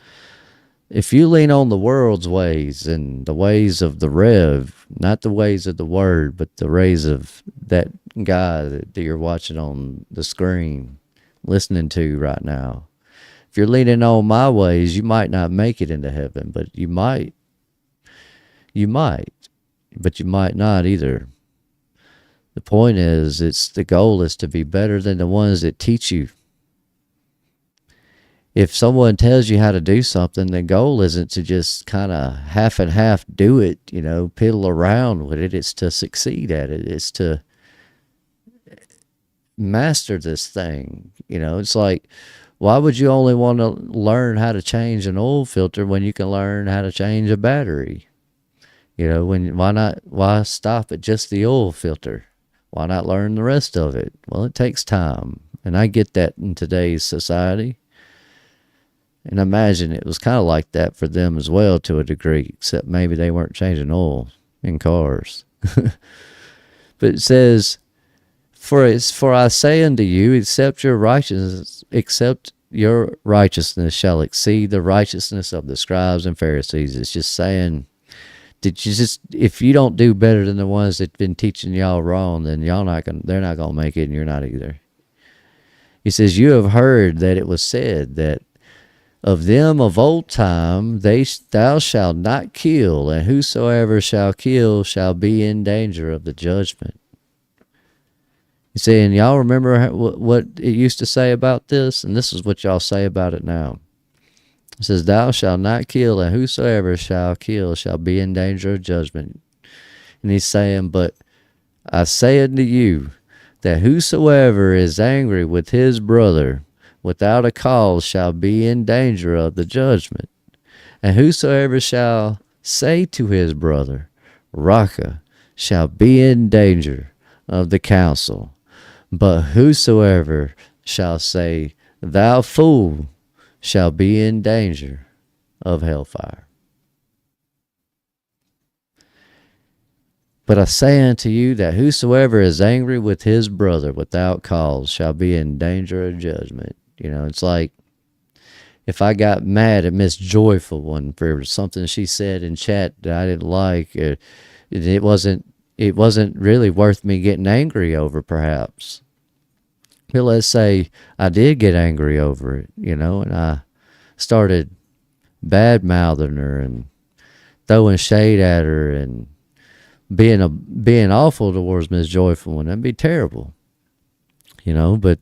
the world's ways and the ways of the Rev, not the ways of the Word, but the ways of that guy that you're watching on the screen, listening to right now. If you're leaning on my ways, you might not make it into heaven, but you might. But you might not either. The point is, the goal is to be better than the ones that teach you. If someone tells you how to do something, the goal isn't to just kind of half and half do it, piddle around with it. It's to succeed at it. It's to master this thing. It's like, why would you only want to learn how to change an oil filter when you can learn how to change a battery? Why stop at just the oil filter? Why not learn the rest of it? Well, it takes time. And I get that in today's society. And I imagine it was kind of like that for them as well to a degree, except maybe they weren't changing oil in cars. But it says, For I say unto you, except your righteousness shall exceed the righteousness of the scribes and Pharisees. It's just saying, if you don't do better than the ones that've been teaching y'all wrong, then they're not gonna make it, and you're not either. He says, you have heard that it was said that of them of old time, thou shalt not kill, and whosoever shall kill shall be in danger of the judgment. He's saying, y'all remember what it used to say about this? And this is what y'all say about it now. It says, thou shalt not kill, and whosoever shall kill shall be in danger of judgment. And he's saying, but I say unto you, that whosoever is angry with his brother without a cause shall be in danger of the judgment. And whosoever shall say to his brother, Raka, shall be in danger of the council. But whosoever shall say, thou fool, shall be in danger of hellfire. But I say unto you that whosoever is angry with his brother without cause shall be in danger of judgment. It's like if I got mad at Miss Joyful One for something she said in chat that I didn't like, it wasn't really worth me getting angry over, perhaps. But let's say I did get angry over it, and I started bad mouthing her and throwing shade at her and being awful towards Miss Joyful One. That'd be terrible, but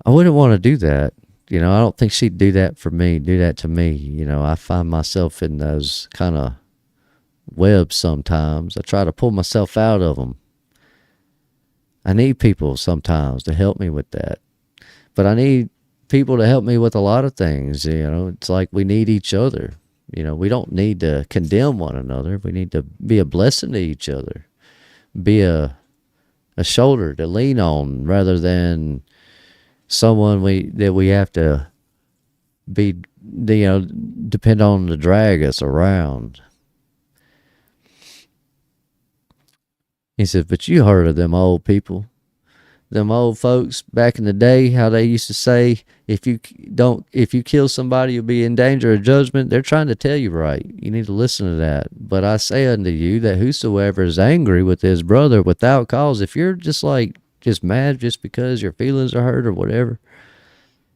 I wouldn't want to do that. I don't think she'd do that to me. I find myself in those kind of webs sometimes. I try to pull myself out of them. I need people sometimes to help me with that. But I need people to help me with a lot of things. It's like we need each other. We don't need to condemn one another. We need to be a blessing to each other. Be a shoulder to lean on rather than someone that we have to be, depend on to drag us around. He said, but you heard of them old people, them old folks back in the day, how they used to say, if you kill somebody, you'll be in danger of judgment. They're trying to tell you right. You need to listen to that. But I say unto you that whosoever is angry with his brother without cause, if you're just mad just because your feelings are hurt or whatever,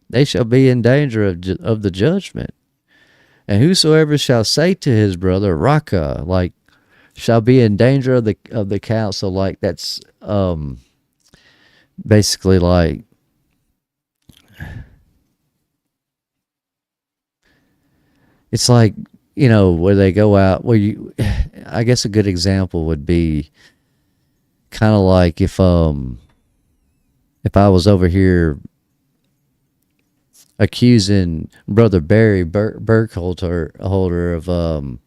they shall be in danger of the judgment. And whosoever shall say to his brother, Raka, shall be in danger of the council. That's basically it's where they go out I guess a good example would be kind of like if I was over here accusing Brother Barry Burkholder of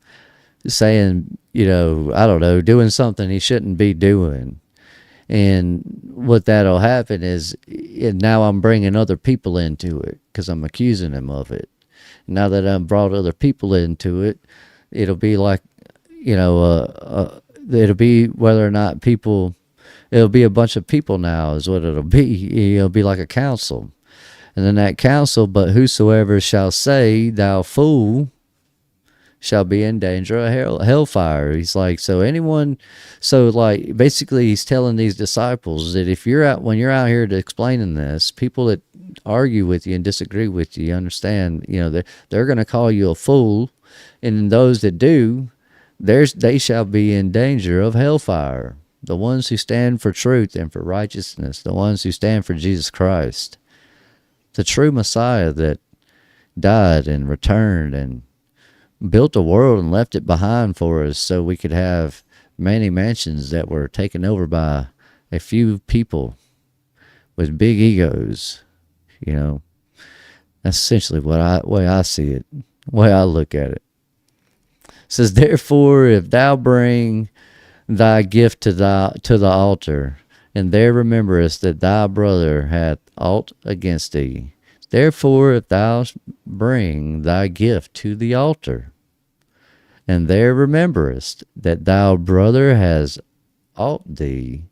saying, I don't know, doing something he shouldn't be doing. And what that'll happen is now I'm bringing other people into it because I'm accusing him of it. Now that I've brought other people into it, it'll be like, it'll be whether or not it'll be a bunch of people now is what it'll be. It'll be like a council. And then that council, but whosoever shall say, thou fool, shall be in danger of hellfire. He's like, basically he's telling these disciples that when you're out here explaining this, people that argue with you and disagree with you, understand, they're going to call you a fool. And those that do, they shall be in danger of hellfire. The ones who stand for truth and for righteousness, the ones who stand for Jesus Christ, the true Messiah that died and returned and built a world and left it behind for us so we could have many mansions that were taken over by a few people with big egos. That's essentially way I see it, way I look at it. It says, therefore, if thou bring thy gift to the altar, and there rememberest that thy brother hath aught against thee, therefore, if thou bring thy gift to the altar, and there rememberest that thy brother has aught thee,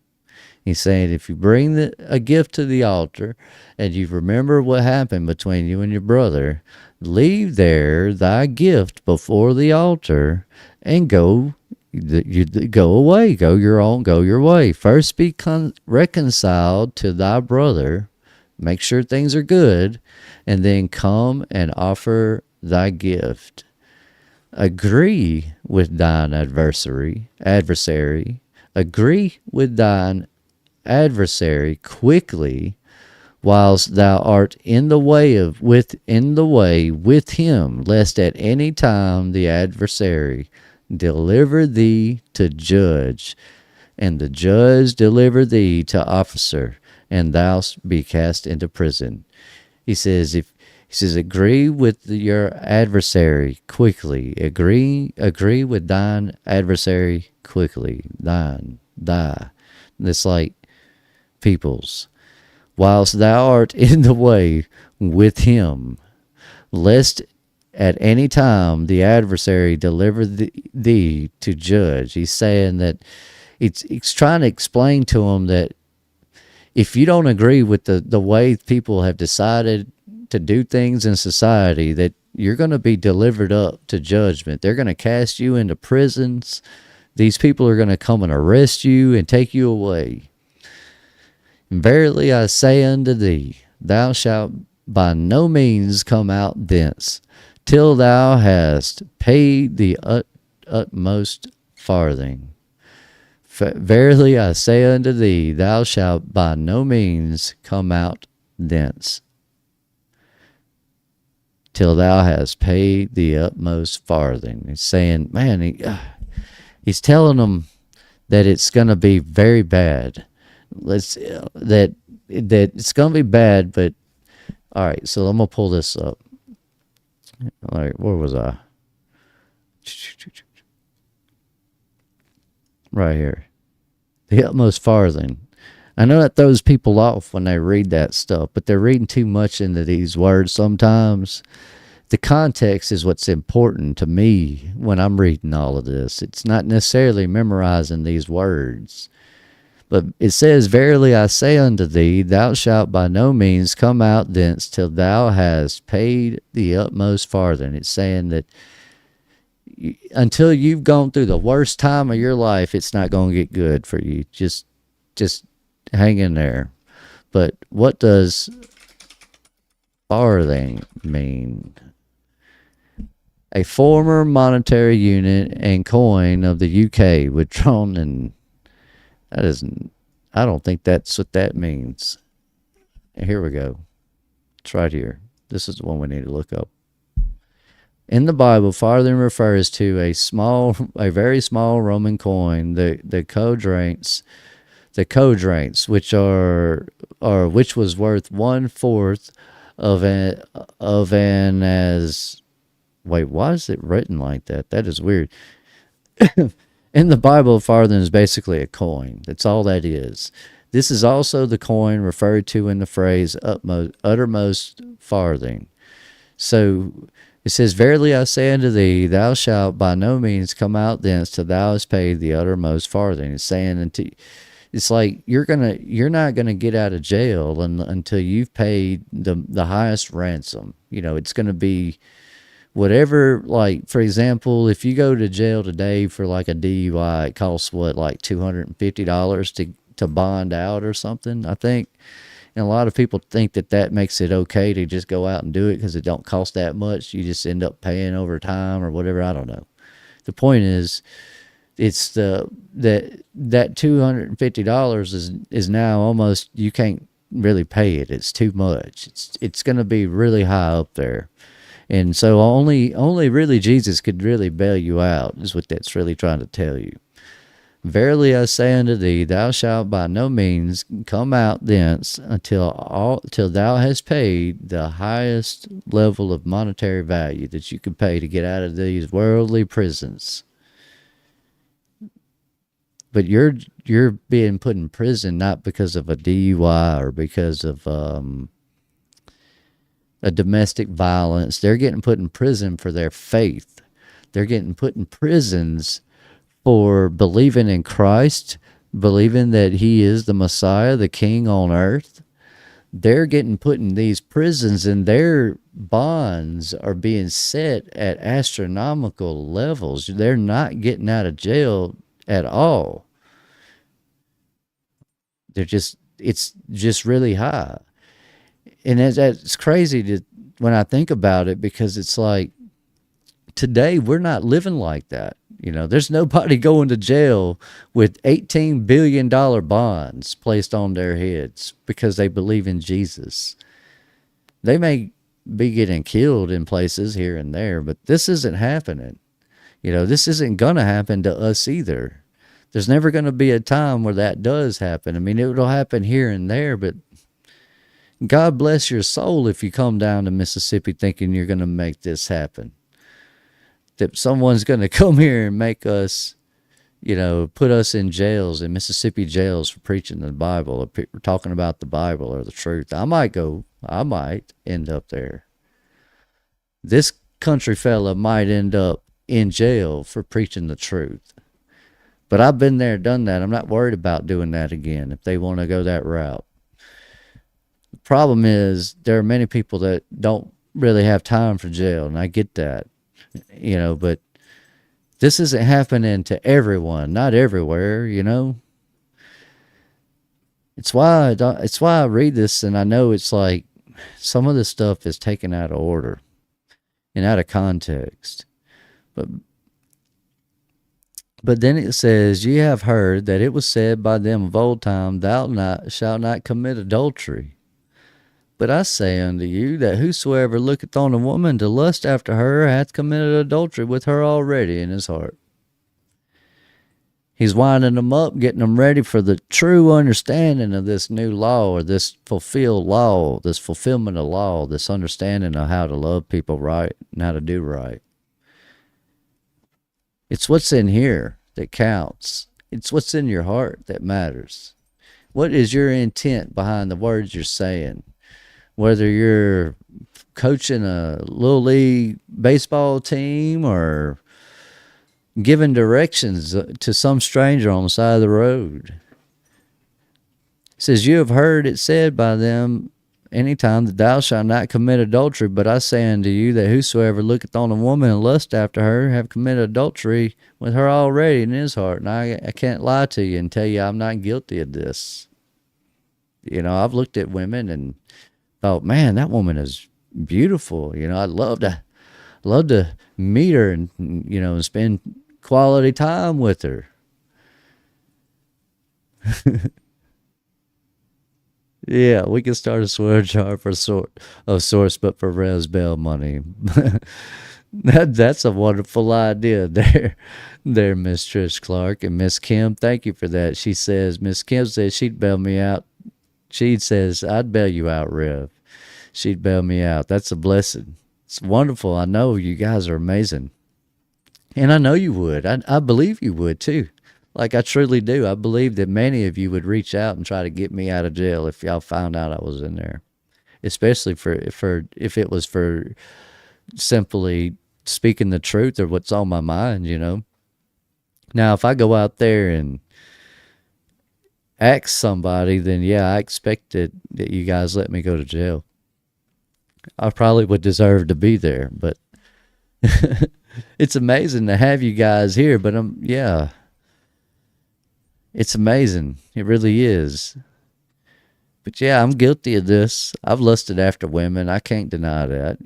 he's saying if you bring a gift to the altar, and you remember what happened between you and your brother, leave there thy gift before the altar, and go away, go your way. First be reconciled to thy brother, make sure things are good, and then come and offer thy gift. Agree with thine adversary, agree with thine adversary quickly, whilst thou art in the way with him, lest at any time the adversary deliver thee to judge, and the judge deliver thee to officer, and thou be cast into prison. He says, agree with your adversary quickly. Agree with thine adversary quickly. Thy. It's like people's. Whilst thou art in the way with him, lest at any time the adversary deliver thee to judge. He's saying that it's trying to explain to him that if you don't agree with the way people have decided to do things in society, that you're going to be delivered up to judgment. They're going to cast you into prisons. These people are going to come and arrest you and take you away. And verily I say unto thee, thou shalt by no means come out thence, till thou hast paid the utmost farthing. Verily I say unto thee, thou shalt by no means come out thence, till thou hast paid the utmost farthing. He's saying, man, he's telling them that it's going to be very bad. That it's going to be bad, but all right, so I'm going to pull this up. All right, where was I? Right here. The utmost farthing. I know that throws people off when they read that stuff, but they're reading too much into these words sometimes. The context is what's important to me when I'm reading all of this. It's not necessarily memorizing these words. But it says, verily I say unto thee, thou shalt by no means come out thence till thou hast paid the utmost farthing. It's saying that until you've gone through the worst time of your life, it's not going to get good for you. Just hang in there. But what does farthing mean? A former monetary unit and coin of the UK withdrawn in... That isn't... I don't think that's what that means. Here we go. It's right here. This is the one we need to look up. In the Bible, farthing refers to a very small Roman coin, the quadrans, which was worth 1/4 of an as. Wait, why is it written like that? That is weird. In the Bible, farthing is basically a coin. That's all that is. This is also the coin referred to in the phrase uttermost farthing. So it says, verily I say unto thee, thou shalt by no means come out thence till thou hast paid the uttermost farthing. It's saying it's like you're not gonna get out of jail until you've paid the highest ransom. You know, it's gonna be whatever. Like, for example, if you go to jail today for like a DUI, it costs what, like $250 to bond out or something, I think. And a lot of people think that makes it okay to just go out and do it because it don't cost that much. You just end up paying over time or whatever. I don't know. The point is, it's that $250 is now almost, you can't really pay it. It's too much. It's going to be really high up there. And so only really Jesus could really bail you out, is what that's really trying to tell you. Verily I say unto thee, thou shalt by no means come out thence till thou hast paid the highest level of monetary value that you can pay to get out of these worldly prisons. But you're being put in prison not because of a DUI or because of a domestic violence. They're getting put in prison for their faith. They're getting put in prisons for believing in Christ, believing that he is the Messiah, the King on earth. They're getting put in these prisons, and their bonds are being set at astronomical levels. They're not getting out of jail at all. It's just really high. And that's crazy when I think about it, because it's like, today we're not living like that. You know, there's nobody going to jail with $18 billion bonds placed on their heads because they believe in Jesus. They may be getting killed in places here and there, but this isn't happening. You know, this isn't going to happen to us either. There's never going to be a time where that does happen. I mean, it will happen here and there, but God bless your soul if you come down to Mississippi thinking you're going to make this happen. That someone's going to come here and make us, you know, put us in jails, in Mississippi jails, for preaching the Bible or talking about the Bible or the truth. I might end up there. This country fella might end up in jail for preaching the truth. But I've been there, done that. I'm not worried about doing that again if they want to go that route. The problem is there are many people that don't really have time for jail, and I get that, but this isn't happening to everyone, not everywhere, It's why I read this, and I know it's like some of this stuff is taken out of order and out of context. But then it says, "Ye have heard that it was said by them of old time, Thou shalt not commit adultery. But I say unto you that whosoever looketh on a woman to lust after her hath committed adultery with her already in his heart." He's winding them up, getting them ready for the true understanding of this new law, or this fulfilled law, this fulfillment of law, this understanding of how to love people right and how to do right. It's what's in here that counts. It's what's in your heart that matters. What is your intent behind the words you're saying? Whether you're coaching a little league baseball team or giving directions to some stranger on the side of the road. It says, "You have heard it said by them anytime that thou shalt not commit adultery. But I say unto you that whosoever looketh on a woman and lust after her have committed adultery with her already in his heart." And I can't lie to you and tell you I'm not guilty of this. I've looked at women and thought, man, that woman is beautiful. I'd love to meet her and, and spend quality time with her. Yeah, we can start a swear jar of sorts, but for res bail money. That's a wonderful idea there, Miss Trish Clark. And Miss Kim, thank you for that. She says, Miss Kim says she'd bail me out. She says, "I'd bail you out, Rev." She'd bail me out. That's a blessing. It's wonderful. I know you guys are amazing. And I know you would. I believe you would too. Like I truly do. I believe that many of you would reach out and try to get me out of jail if y'all found out I was in there. Especially if it was for simply speaking the truth or what's on my mind, Now, if I go out there and ask somebody, then yeah, I expect that you guys let me go to jail. I probably would deserve to be there, but it's amazing to have you guys here. But yeah, it's amazing. It really is. But yeah, I'm guilty of this. I've lusted after women. I can't deny that,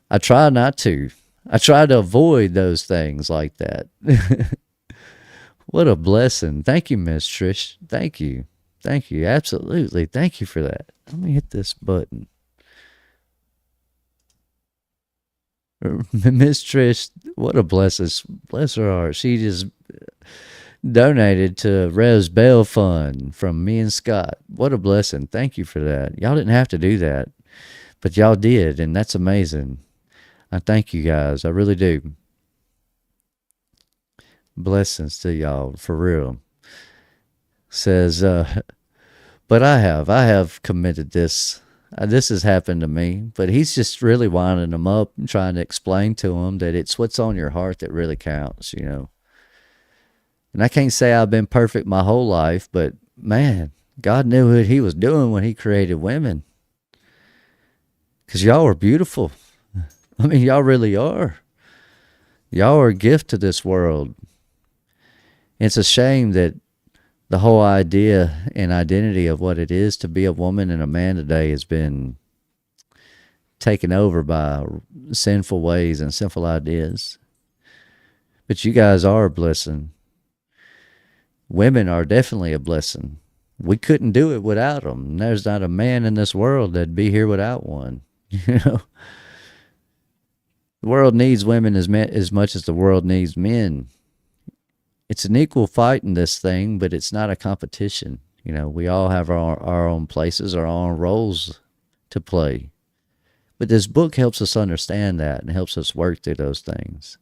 I try not to. I try to avoid those things like that. What a blessing. Thank you, Miss Trish. Thank you. Thank you. Absolutely. Thank you for that. Let me hit this button. Miss Trish, what a blessing. Bless her heart. She just donated to Rev's Bail Fund from me and Scott. What a blessing. Thank you for that. Y'all didn't have to do that, but y'all did, and that's amazing. I thank you guys. I really do. Blessings to y'all, for real. Says, but I have committed this. This has happened to me, but he's just really winding them up and trying to explain to them that it's what's on your heart that really counts, And I can't say I've been perfect my whole life, but man, God knew what he was doing when he created women. Because y'all are beautiful. I mean, y'all really are. Y'all are a gift to this world. It's a shame that the whole idea and identity of what it is to be a woman and a man today has been taken over by sinful ways and sinful ideas. But you guys are a blessing. Women are definitely a blessing. We couldn't do it without them. There's not a man in this world that'd be here without one. The world needs women as much as the world needs men. It's an equal fight in this thing, but it's not a competition. We all have our own places, our own roles to play. But this book helps us understand that and helps us work through those things.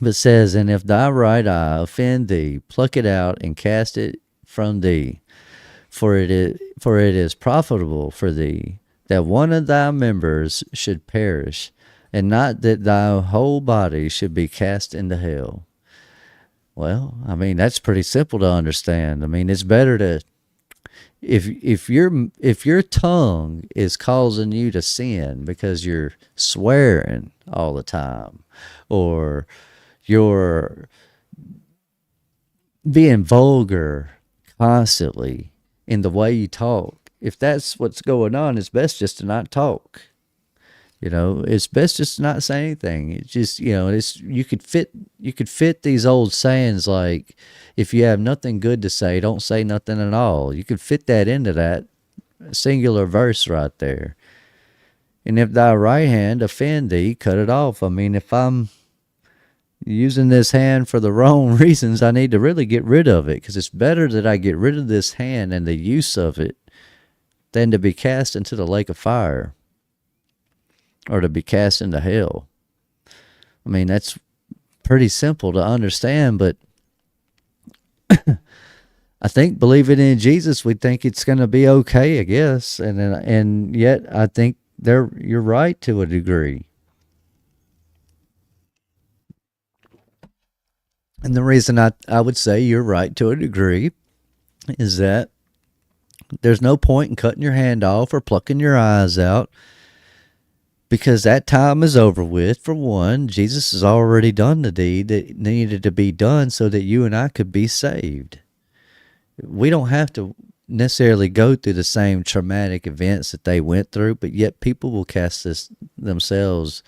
But says, "And if thy right eye offend thee, pluck it out and cast it from thee. For it is profitable for thee that one of thy members should perish, and not that thy whole body should be cast into hell. Well, I mean, that's pretty simple to understand. I mean, it's better to if your tongue is causing you to sin because you're swearing all the time, or you're being vulgar constantly in the way you talk, if that's what's going on, it's best just to not talk. It's best just to not say anything. It's just, it's you could fit these old sayings like, if you have nothing good to say, don't say nothing at all. You could fit that into that singular verse right there. And if thy right hand offend thee, cut it off. I mean, if I'm using this hand for the wrong reasons, I need to really get rid of it, because it's better that I get rid of this hand and the use of it than to be cast into the lake of fire, or to be cast into hell. I mean, that's pretty simple to understand, but I think believing in Jesus, we think it's going to be okay, I guess. And yet I think you're right to a degree. And the reason I would say you're right to a degree is that there's no point in cutting your hand off or plucking your eyes out, because that time is over with. For one, Jesus has already done the deed that needed to be done so that you and I could be saved. We don't have to necessarily go through the same traumatic events that they went through, but yet people will cast themselves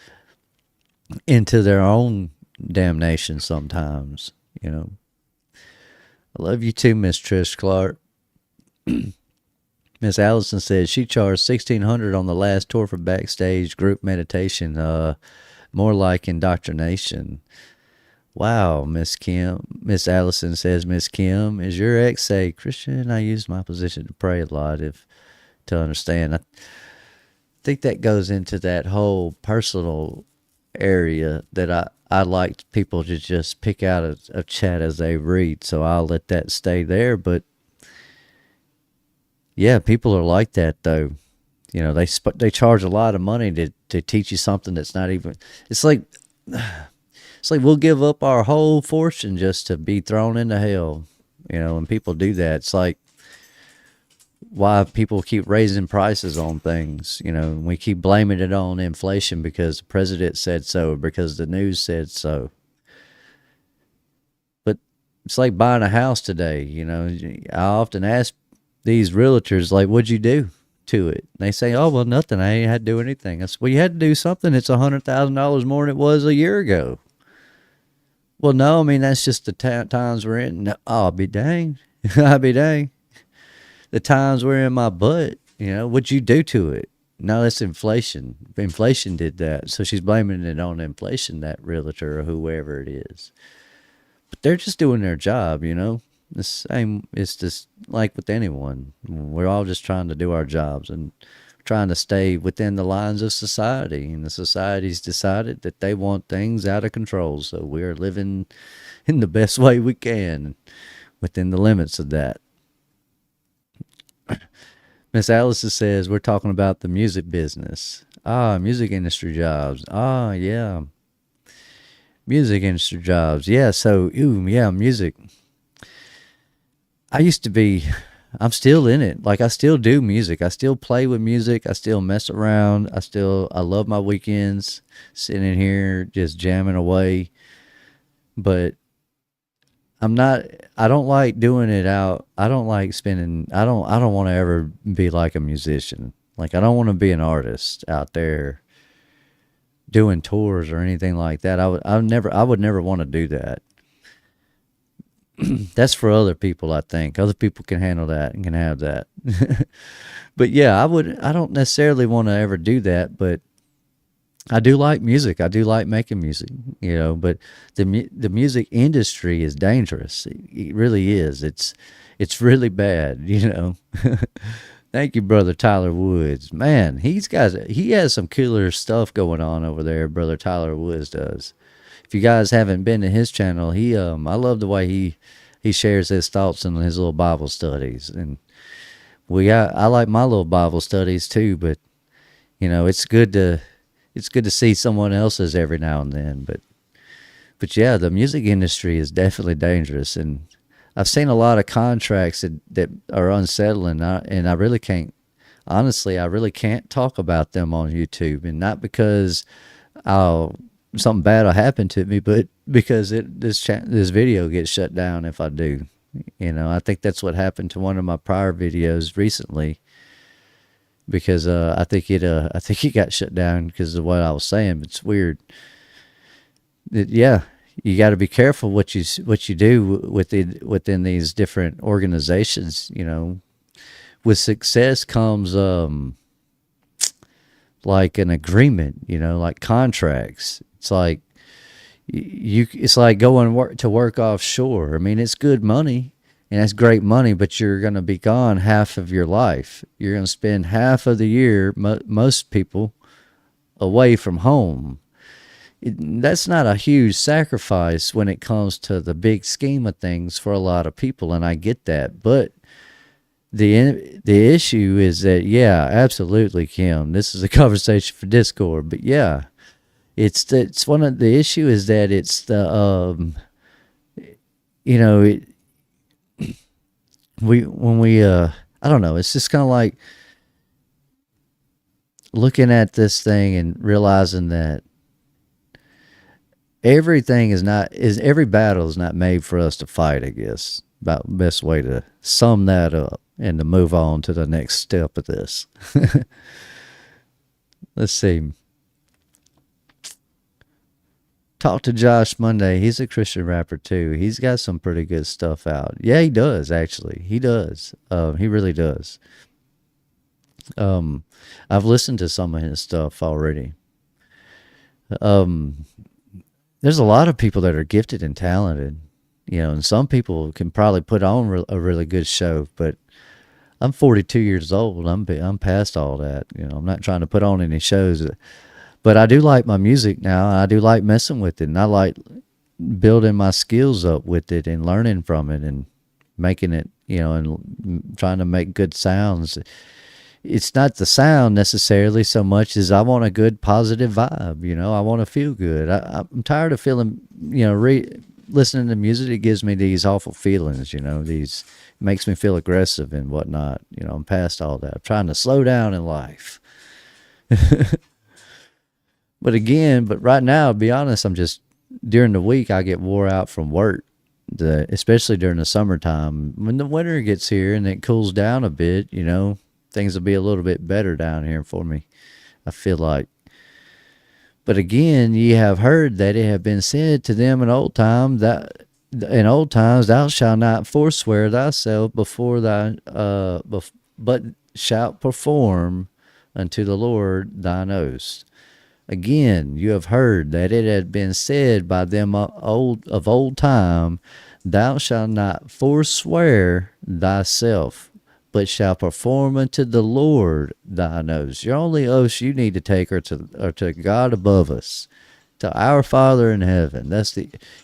into their own damnation sometimes. I love you too, Miss Trish Clark. Miss Allison says she charged $1,600 on the last tour for backstage group meditation, more like indoctrination. Wow, Miss Kim. Miss Allison says, Miss Kim, is your ex a Christian? I use my position to pray a lot to understand. I think that goes into that whole personal area that I like people to just pick out a chat as they read, so I'll let that stay there. But yeah, people are like that though. They charge a lot of money to teach you something that's not even. It's like we'll give up our whole fortune just to be thrown into hell. And people do that. It's like why people keep raising prices on things. We keep blaming it on inflation because the president said so, or because the news said so. But it's like buying a house today. I often ask these realtors, like, what'd you do to it? And they say, oh, well, nothing. I ain't had to do anything. I said, well, you had to do something. It's $100,000 more than it was a year ago. Well, no, I mean, that's just the times we're in. No, oh, I'll be dang. I'll be dang. The times we're in my butt, what'd you do to it? No, that's inflation. Inflation did that. So she's blaming it on inflation, that realtor or whoever it is. But they're just doing their job, The same, it's just like with anyone. We're all just trying to do our jobs and trying to stay within the lines of society. And the society's decided that they want things out of control. So we're living in the best way we can within the limits of that. Miss Allison says, we're talking about the music business. Music industry jobs. Yeah. Music industry jobs. Yeah, so, music. I'm still in it. Like, I still do music. I still play with music. I still mess around. I love my weekends, sitting in here, just jamming away. But I don't like doing it out. I don't like spending, I don't want to ever be like a musician. Like, I don't want to be an artist out there doing tours or anything like that. I would never want to do that. That's for other people, I think. Other people can handle that and can have that. But yeah, I don't necessarily want to ever do that, but I do like music. I do like making music, but the music industry is dangerous. It really is. It's really bad, Thank you, Brother Tyler Woods. Man, he has some killer stuff going on over there, Brother Tyler Woods does. If you guys haven't been to his channel, I love the way he shares his thoughts in his little Bible studies. And I like my little Bible studies too, but it's good to see someone else's every now and then, but yeah, the music industry is definitely dangerous, and I've seen a lot of contracts that are unsettling, and I really can't, honestly, I really can't talk about them on YouTube, and not because I'll something bad will happen to me, but because this video gets shut down if I do. I think that's what happened to one of my prior videos recently, because I think it got shut down because of what I was saying. But it's weird. Yeah, you got to be careful what you do within these different organizations. With success comes like an agreement. Like contracts. It's like it's like going to work offshore. I mean, it's good money and it's great money, but you're going to be gone half of your life. You're going to spend half of the year, most people, away from home. That's not a huge sacrifice when it comes to the big scheme of things for a lot of people, and I get that. But the issue is that, yeah, absolutely, Kim, this is a conversation for Discord, but yeah, it's one of the issue is that it's the when we I don't know, it's just kind of like looking at this thing and realizing that every battle is not made for us to fight, I guess. About the best way to sum that up and to move on to the next step of this. Let's see. Talk to Josh Monday. He's a Christian rapper too. He's got some pretty good stuff out. Yeah, he does, actually. He does. He really does. I've listened to some of his stuff already. There's a lot of people that are gifted and talented, and some people can probably put on a really good show, but I'm 42 years old. I'm past all that. I'm not trying to put on any shows. But I do like my music now. I do like messing with it, and I like building my skills up with it and learning from it and making it, and trying to make good sounds. It's not the sound necessarily so much as I want a good positive vibe. I want to feel good. I'm tired of feeling, listening to music. It gives me these awful feelings, it makes me feel aggressive and whatnot. I'm past all that. I'm trying to slow down in life. But right now, to be honest, I'm just, during the week, I get wore out from work, especially during the summertime. When the winter gets here and it cools down a bit, things will be a little bit better down here for me, I feel like. But again, ye have heard that it have been said to them in old times, thou shalt not forswear thyself before but shalt perform unto the Lord thine oath. Again, you have heard that it had been said by them of old time, thou shalt not forswear thyself, but shalt perform unto the Lord thine oaths. Your only oaths you need to take are to God above us, to our Father in heaven.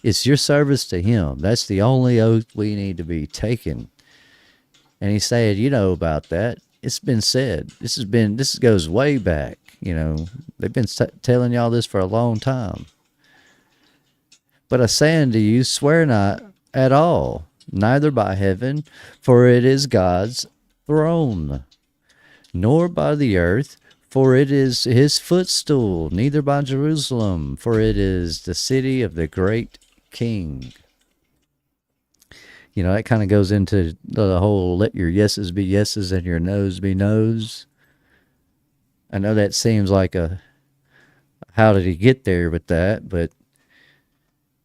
It's your service to Him. That's the only oath we need to be taking. And He said, about that. It's been said. This goes way back. They've been telling y'all this for a long time. But I say unto you, swear not at all, neither by heaven, for it is God's throne, nor by the earth, for it is His footstool, neither by Jerusalem, for it is the city of the great King. That kind of goes into the whole let your yeses be yeses and your noes be noes. I know that seems like how did he get there with that, but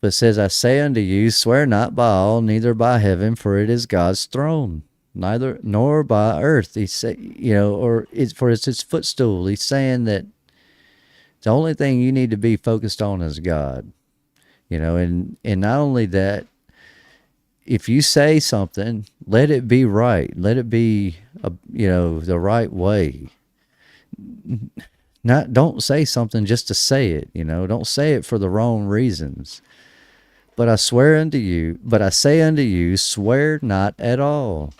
it says, I say unto you, swear not by all, neither by heaven, for it is God's throne, nor by earth. He say, for it's His footstool. He's saying that the only thing you need to be focused on is God, and not only that, if you say something, let it be right. Let it be, the right way. Don't say something just to say it, don't say it for the wrong reasons. But I say unto you, swear not at all,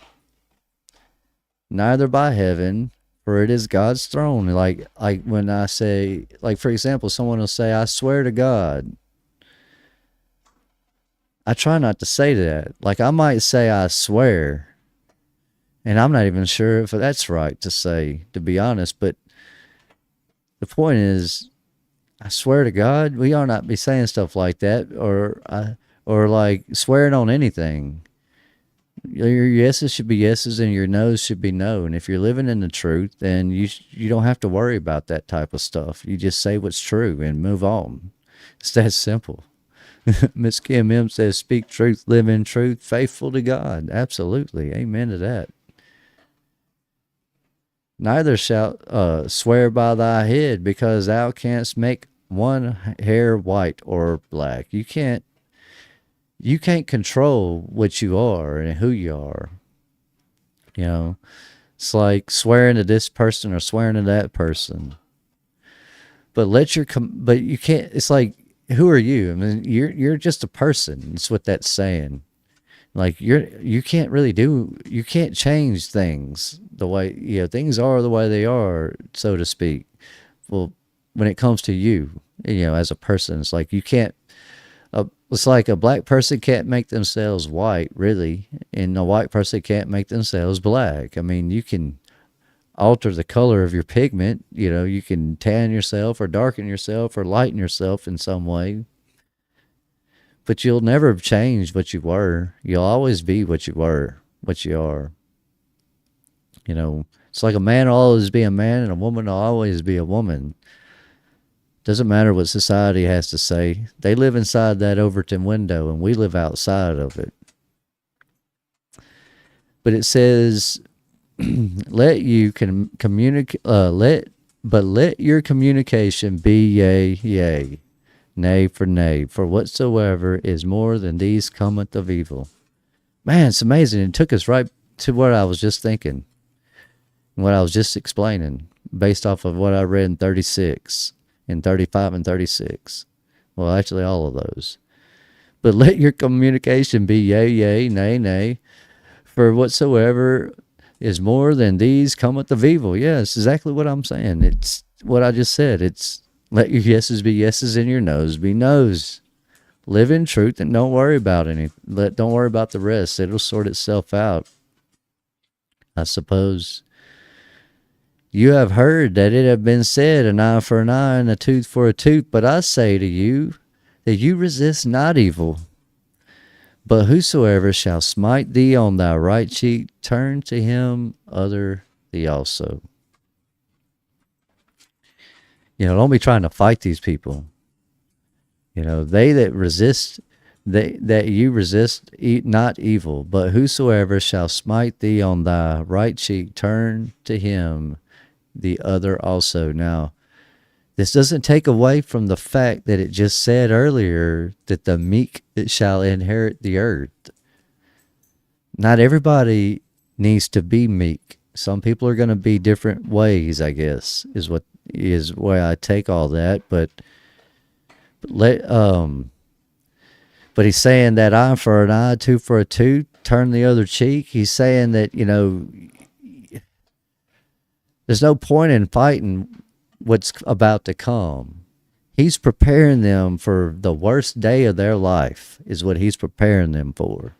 neither by heaven, For it is God's throne. Like when I say, like for example, someone will say, I swear to God. I try not to say that. Like I might say I swear, and I'm not even sure if that's right to say, to be honest. But the point is, I swear to God, we ought not be saying stuff like that, or like swearing on anything. Your yeses should be yeses, and your no's should be no. And if you're living in the truth, then you don't have to worry about that type of stuff. You just say what's true and move on. It's that simple. Miss Kim M says, "Speak truth, live in truth, faithful to God." Absolutely, amen to that. Neither shalt swear by thy head, because thou canst make one hair white or black. You can't control what you are and who you are. You know, it's like swearing to this person or swearing to that person. But but you can't. It's like, who are you? I mean, you're just a person. It's what that's saying. Like you can't change things the way, things are the way they are, so to speak. Well, when it comes to you, as a person, it's like you can't. It's like a black person can't make themselves white, really, and a white person can't make themselves black. I mean, you can alter the color of your pigment. You can tan yourself or darken yourself or lighten yourself in some way. But you'll never change what you were. You'll always be what you were, what you are. It's like a man will always be a man and a woman will always be a woman. Doesn't matter what society has to say. They live inside that Overton window and we live outside of it. But it says, let your communication be yea, yea, nay for nay, for whatsoever is more than these cometh of evil. Man, it's amazing. It took us right to what I was just thinking, what I was just explaining, based off of what I read in 36, and 35 and 36. Well, actually all of those. But let your communication be yea, yea, nay, nay, for whatsoever is more than these cometh of evil. Yeah, it's exactly what I'm saying. It's what I just said. It's let your yeses be yeses and your no's be no's. Live in truth and don't worry about don't worry about the rest. It'll sort itself out, I suppose. You have heard that it have been said, an eye for an eye and a tooth for a tooth. But I say to you that you resist not evil. But whosoever shall smite thee on thy right cheek, turn to him other thee also. Don't be trying to fight these people. They that resist, that you resist not evil. But whosoever shall smite thee on thy right cheek, turn to him the other also. Now, this doesn't take away from the fact that it just said earlier that the meek shall inherit the earth. Not everybody needs to be meek. Some people are going to be different ways, I guess, is where I take all that. But he's saying that eye for an eye, tooth for a tooth, turn the other cheek. He's saying that, there's no point in fighting what's about to come. He's preparing them for the worst day of their life, is what he's preparing them for.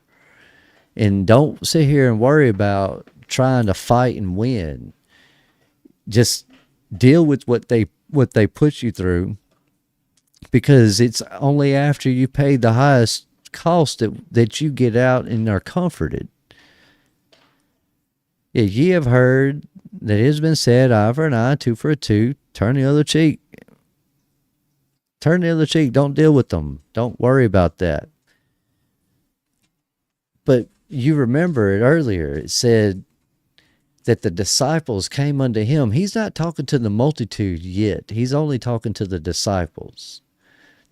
And don't sit here and worry about trying to fight and win. Just deal with what they put you through, because it's only after you pay the highest cost that you get out and are comforted. Yeah, ye have heard that it has been said, eye for an eye, tooth for a tooth, turn the other cheek. Turn the other cheek. Don't deal with them. Don't worry about that. But you remember it earlier. It said that the disciples came unto him. He's not talking to the multitude yet. He's only talking to the disciples.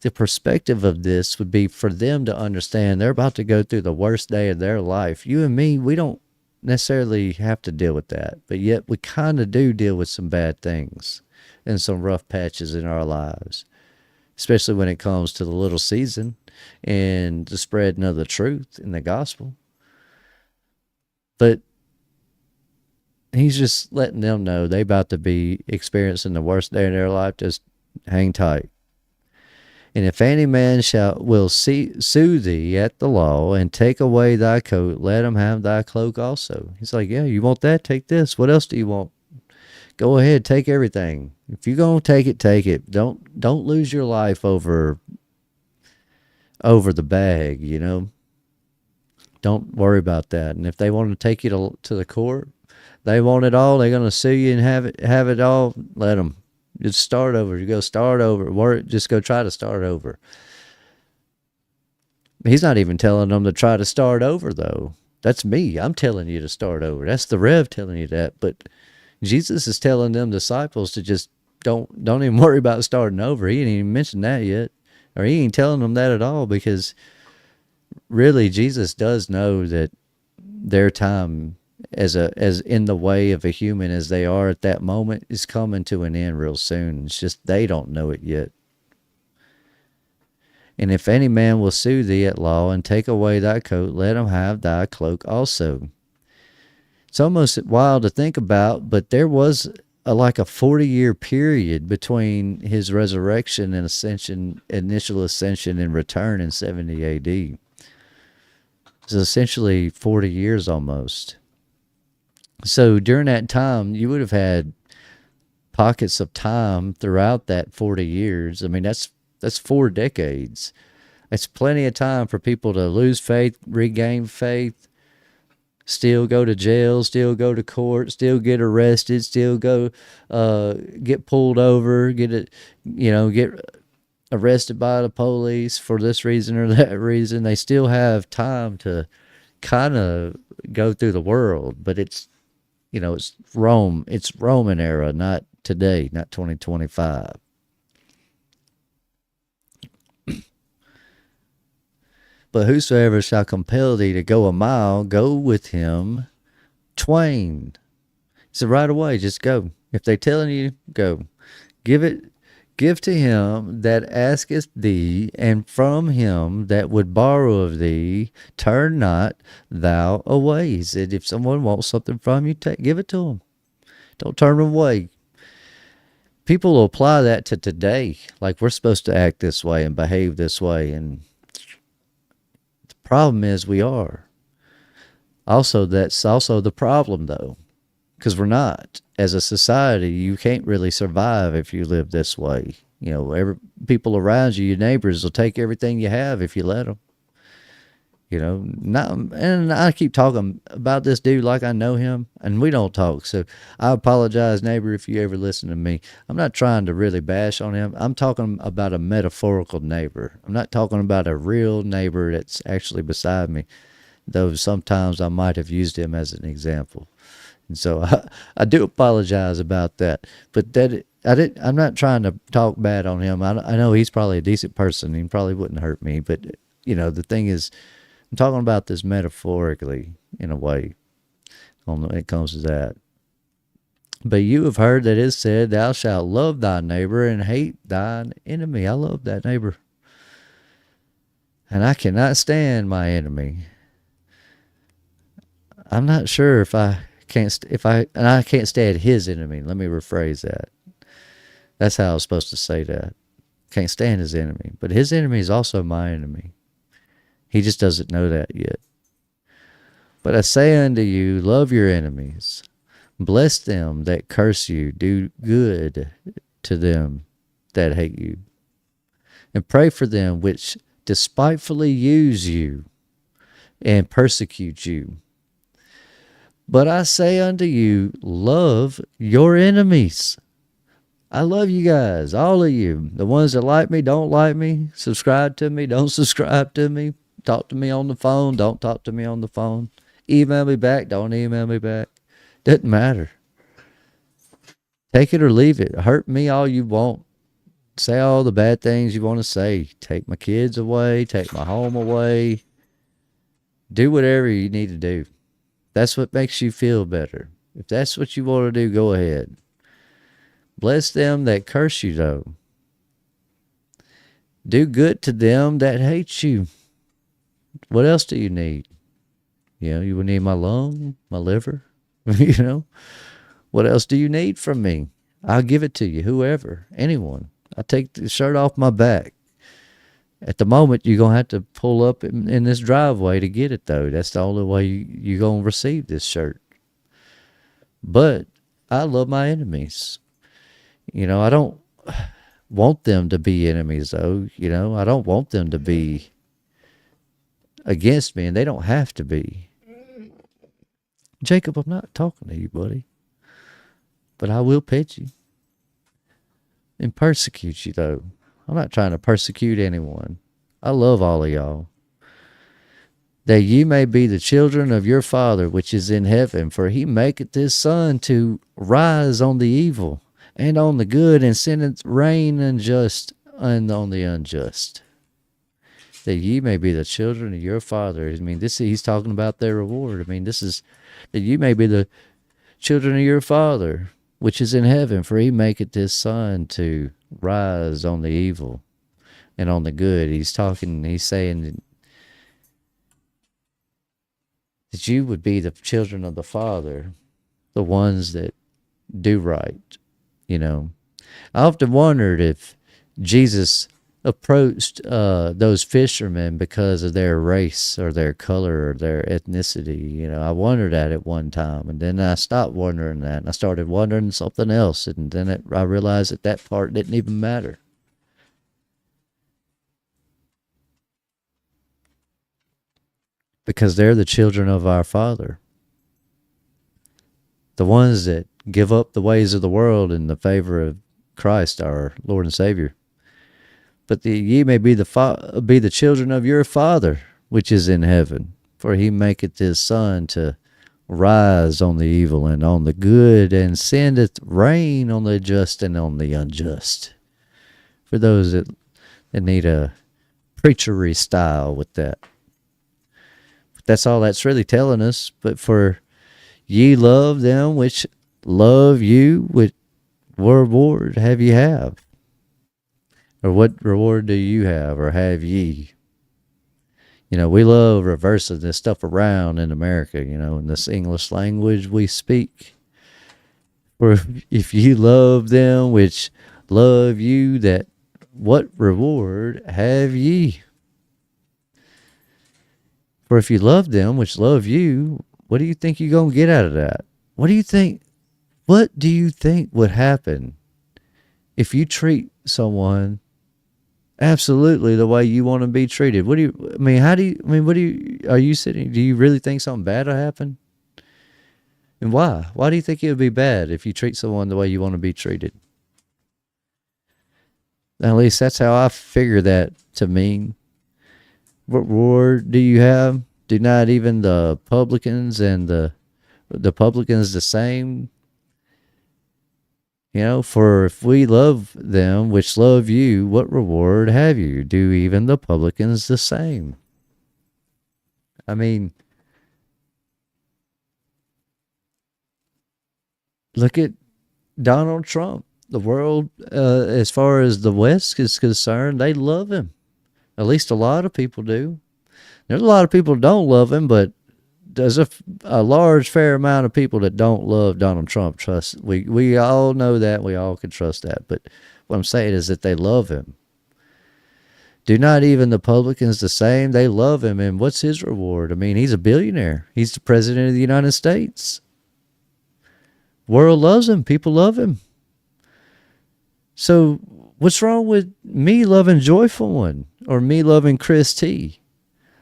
The perspective of this would be for them to understand they're about to go through the worst day of their life. You and me, we don't necessarily have to deal with that, but yet we kind of do deal with some bad things and some rough patches in our lives, especially when it comes to the little season and the spreading of the truth in the gospel. But He's just letting them know they about to be experiencing the worst day of their life. Just hang tight. And if any man will sue thee at the law and take away thy coat, let him have thy cloak also. He's like, yeah, you want that? Take this. What else do you want? Go ahead, take everything. If you're gonna take it, take it. Don't lose your life over the bag. Don't worry about that. And if they want to take you to the court, they want it all. They're gonna sue you and have it all. Let them. Just start over. You go start over. Just go try to start over. He's not even telling them to try to start over, though. That's me. I'm telling you to start over. That's the Rev telling you that. But Jesus is telling them disciples to just don't even worry about starting over. He didn't even mention that yet. Or he ain't telling them that at all, because really Jesus does know that their time as in the way of a human as they are at that moment is coming to an end real soon. It's just they don't know it yet. And if any man will sue thee at law and take away thy coat, let him have thy cloak also. It's almost wild to think about, but there was like a 40-year period between his resurrection and initial ascension and return in 70 AD. It's essentially 40 years almost. So during that time, you would have had pockets of time throughout that 40 years. I mean, that's 4 decades. It's plenty of time for people to lose faith, regain faith, still go to jail, still go to court, still get arrested, still go get pulled over, get arrested by the police for this reason or that reason. They still have time to kind of go through the world, but it's Rome. It's Roman era, not today, not 2025. But whosoever shall compel thee to go a mile, go with him twain. So right away, just go. If they're telling you, go. Give to him that asketh thee, and from him that would borrow of thee, turn not thou away. He said, if someone wants something from you, give it to them. Don't turn them away. People will apply that to today, like we're supposed to act this way and behave this way, and the problem is we are. Also, that's also the problem, though, because we're not. As a society, you can't really survive if you live this way. People around you, your neighbors, will take everything you have if you let them. And I keep talking about this dude like I know him, and we don't talk. So I apologize, neighbor, if you ever listen to me. I'm not trying to really bash on him. I'm talking about a metaphorical neighbor. I'm not talking about a real neighbor that's actually beside me, though sometimes I might have used him as an example. And so I do apologize about that. But I'm not trying to talk bad on him. I know he's probably a decent person. He probably wouldn't hurt me. But, the thing is, I'm talking about this metaphorically, in a way, when it comes to that. But you have heard that it is said, thou shalt love thy neighbor and hate thine enemy. I love that neighbor. And I cannot stand my enemy. I'm not sure if I can't stand his enemy. Let me rephrase that. That's how I was supposed to say that. Can't stand his enemy. But his enemy is also my enemy. He just doesn't know that yet. But I say unto you, love your enemies. Bless them that curse you. Do good to them that hate you. And pray for them which despitefully use you and persecute you. But I say unto you, love your enemies. I love you guys, all of you. The ones that like me, don't like me. Subscribe to me, don't subscribe to me. Talk to me on the phone, don't talk to me on the phone. Email me back, don't email me back. Doesn't matter. Take it or leave it. Hurt me all you want. Say all the bad things you want to say. Take my kids away, take my home away. Do whatever you need to do. That's what makes you feel better. If that's what you want to do, go ahead. Bless them that curse you, though. Do good to them that hate you. What else do you need? You would need my lung, my liver. You know, what else do you need from me? I'll give it to you, whoever, anyone. I take the shirt off my back. At the moment, you're going to have to pull up in this driveway to get it, though. That's the only way you're going to receive this shirt. But I love my enemies. I don't want them to be enemies, though. I don't want them to be against me, and they don't have to be. Jacob, I'm not talking to you, buddy. But I will pet you and persecute you, though. I'm not trying to persecute anyone. I love all of y'all. That ye may be the children of your Father which is in heaven, for he maketh his sun to rise on the evil and on the good, and sendeth rain unjust and on the unjust. That ye may be the children of your Father. He's talking about their reward. This is that ye may be the children of your Father which is in heaven, for he maketh his sun to rise on the evil and on the good. He's saying that you would be the children of the Father, the ones that do right. I often wondered if Jesus approached those fishermen because of their race or their color or their ethnicity. I wondered that at one time, and then I stopped wondering that, and I started wondering something else, and then I realized that part didn't even matter. Because they're the children of our Father. The ones that give up the ways of the world in the favor of Christ, our Lord and Savior. But ye may be the children of your Father which is in heaven, for he maketh his sun to rise on the evil and on the good, and sendeth rain on the just and on the unjust. For those that need a preachery style with that. That's all that's really telling us. But for ye love them which love you, what reward have ye have? Or what reward do you have, or have ye? We love reversing this stuff around in America, in this English language we speak. For if ye love them which love you, that what reward have ye? For if you love them which love you, what do you think you're going to get out of that? What do you think would happen if you treat someone absolutely the way you want to be treated? Are you sitting, do you really think something bad will happen? And why? Why do you think it would be bad if you treat someone the way you want to be treated? At least that's how I figure that to mean. What reward do you have? Do not even the publicans and the publicans the same? For if we love them which love you, what reward have you? Do even the publicans the same? Look at Donald Trump. The world, as far as the West is concerned, they love him. At least a lot of people do. There's a lot of people who don't love him, but there's a large fair amount of people that don't love Donald Trump. We all know that. We all can trust that. But what I'm saying is that they love him. Do not even the publicans the same? They love him. And what's his reward? He's a billionaire. He's the president of the United States. World loves him. People love him. So what's wrong with me loving Joyful One or me loving Chris T?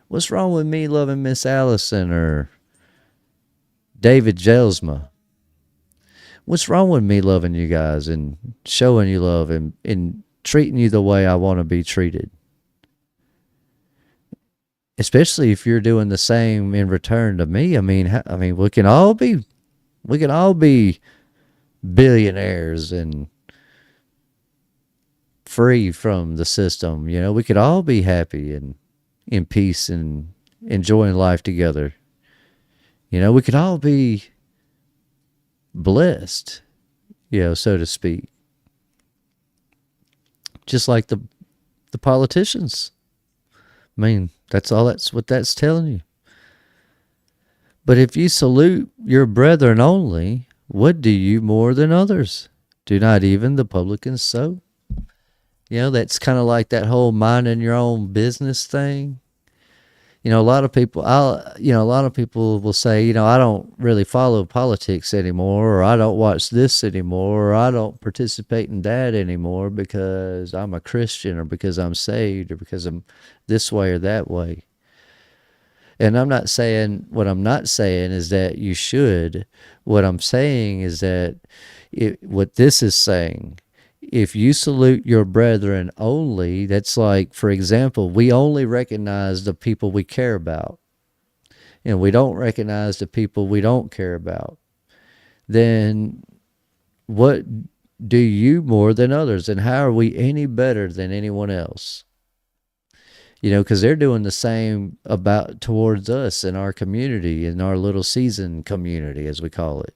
What's wrong with me loving Miss Allison or David Jelsma? What's wrong with me loving you guys and showing you love and treating you the way I want to be treated? Especially if you're doing the same in return to me. We can all be billionaires and free from the system. We could all be happy and in peace and enjoying life together. We could all be blessed, so to speak. Just like the politicians. That's what that's telling you. But if you salute your brethren only, what do you more than others? Do not even the publicans so? That's kind of like that whole minding your own business thing. A lot of people, a lot of people will say, I don't really follow politics anymore, or I don't watch this anymore, or I don't participate in that anymore because I'm a Christian, or because I'm saved, or because I'm this way or that way. And what I'm not saying is that you should. What I'm saying is that what this is saying, if you salute your brethren only, that's like, for example, we only recognize the people we care about, and we don't recognize the people we don't care about, then what do you more than others? And how are we any better than anyone else? Because they're doing the same towards us in our community, in our little season community, as we call it.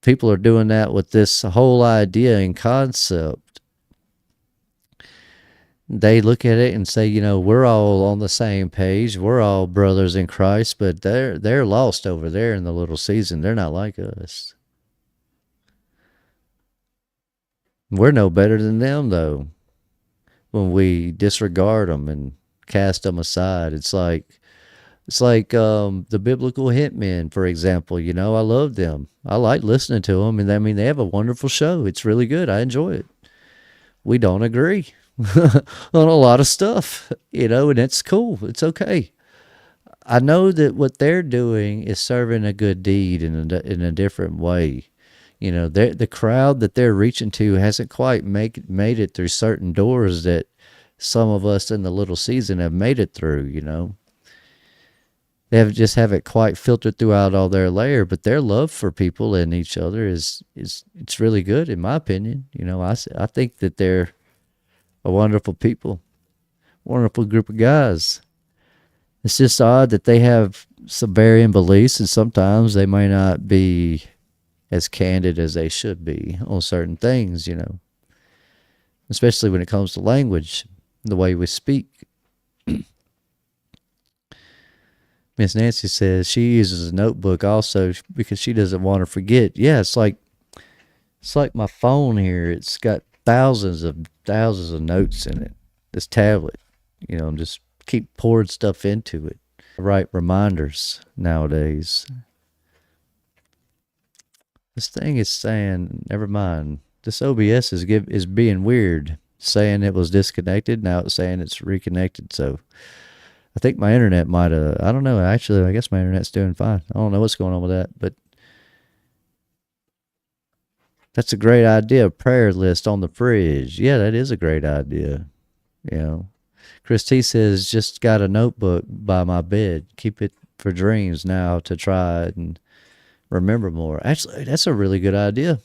People are doing that with this whole idea and concept. They look at it and say, we're all on the same page. We're all brothers in Christ, but they're lost over there in the little season. They're not like us. We're no better than them, though, when we disregard them and cast them aside. It's like the biblical hitmen, for example. I love them. I like listening to them, and they have a wonderful show. It's really good. I enjoy it. We don't agree on a lot of stuff, and it's cool. It's okay. I know that what they're doing is serving a good deed in a different way. The crowd that they're reaching to hasn't quite made it through certain doors that some of us in the little season have made it through. They just haven't quite filtered throughout all their layer, but their love for people and each other it's really good, in my opinion. I think that they're a wonderful people, wonderful group of guys. It's just odd that they have some varying beliefs, and sometimes they may not be as candid as they should be on certain things, especially when it comes to language, the way we speak. Miss Nancy says she uses a notebook also because she doesn't want to forget. Yeah, it's like my phone here. It's got thousands of notes in it. This tablet, just keep pouring stuff into it. I write reminders nowadays. This thing is saying, never mind. This OBS is being weird, saying it was disconnected. Now it's saying it's reconnected. So I think my internet might have, I don't know. Actually, I guess my internet's doing fine. I don't know what's going on with that, but that's a great idea. Prayer list on the fridge. Yeah, that is a great idea. Chris T says, just got a notebook by my bed. Keep it for dreams now to try and remember more. Actually, that's a really good idea.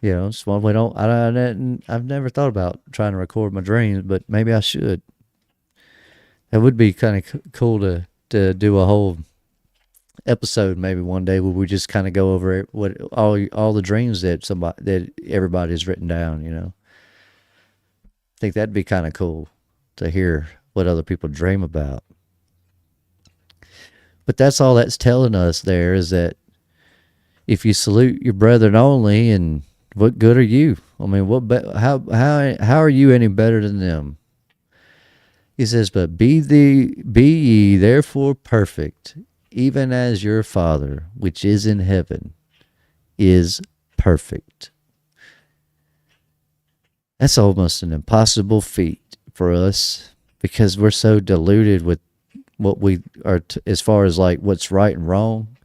It's one we don't. I've never thought about trying to record my dreams, but maybe I should. It would be kind of cool to do a whole episode maybe one day where we just kind of go over what all the dreams that everybody's written down. I think that'd be kind of cool to hear what other people dream about. But that's all that's telling us there is that if you salute your brethren only, and what good are you? How are you any better than them? He says, but be ye therefore perfect, even as your Father, which is in heaven, is perfect. That's almost an impossible feat for us because we're so diluted with what we are as far as like what's right and wrong.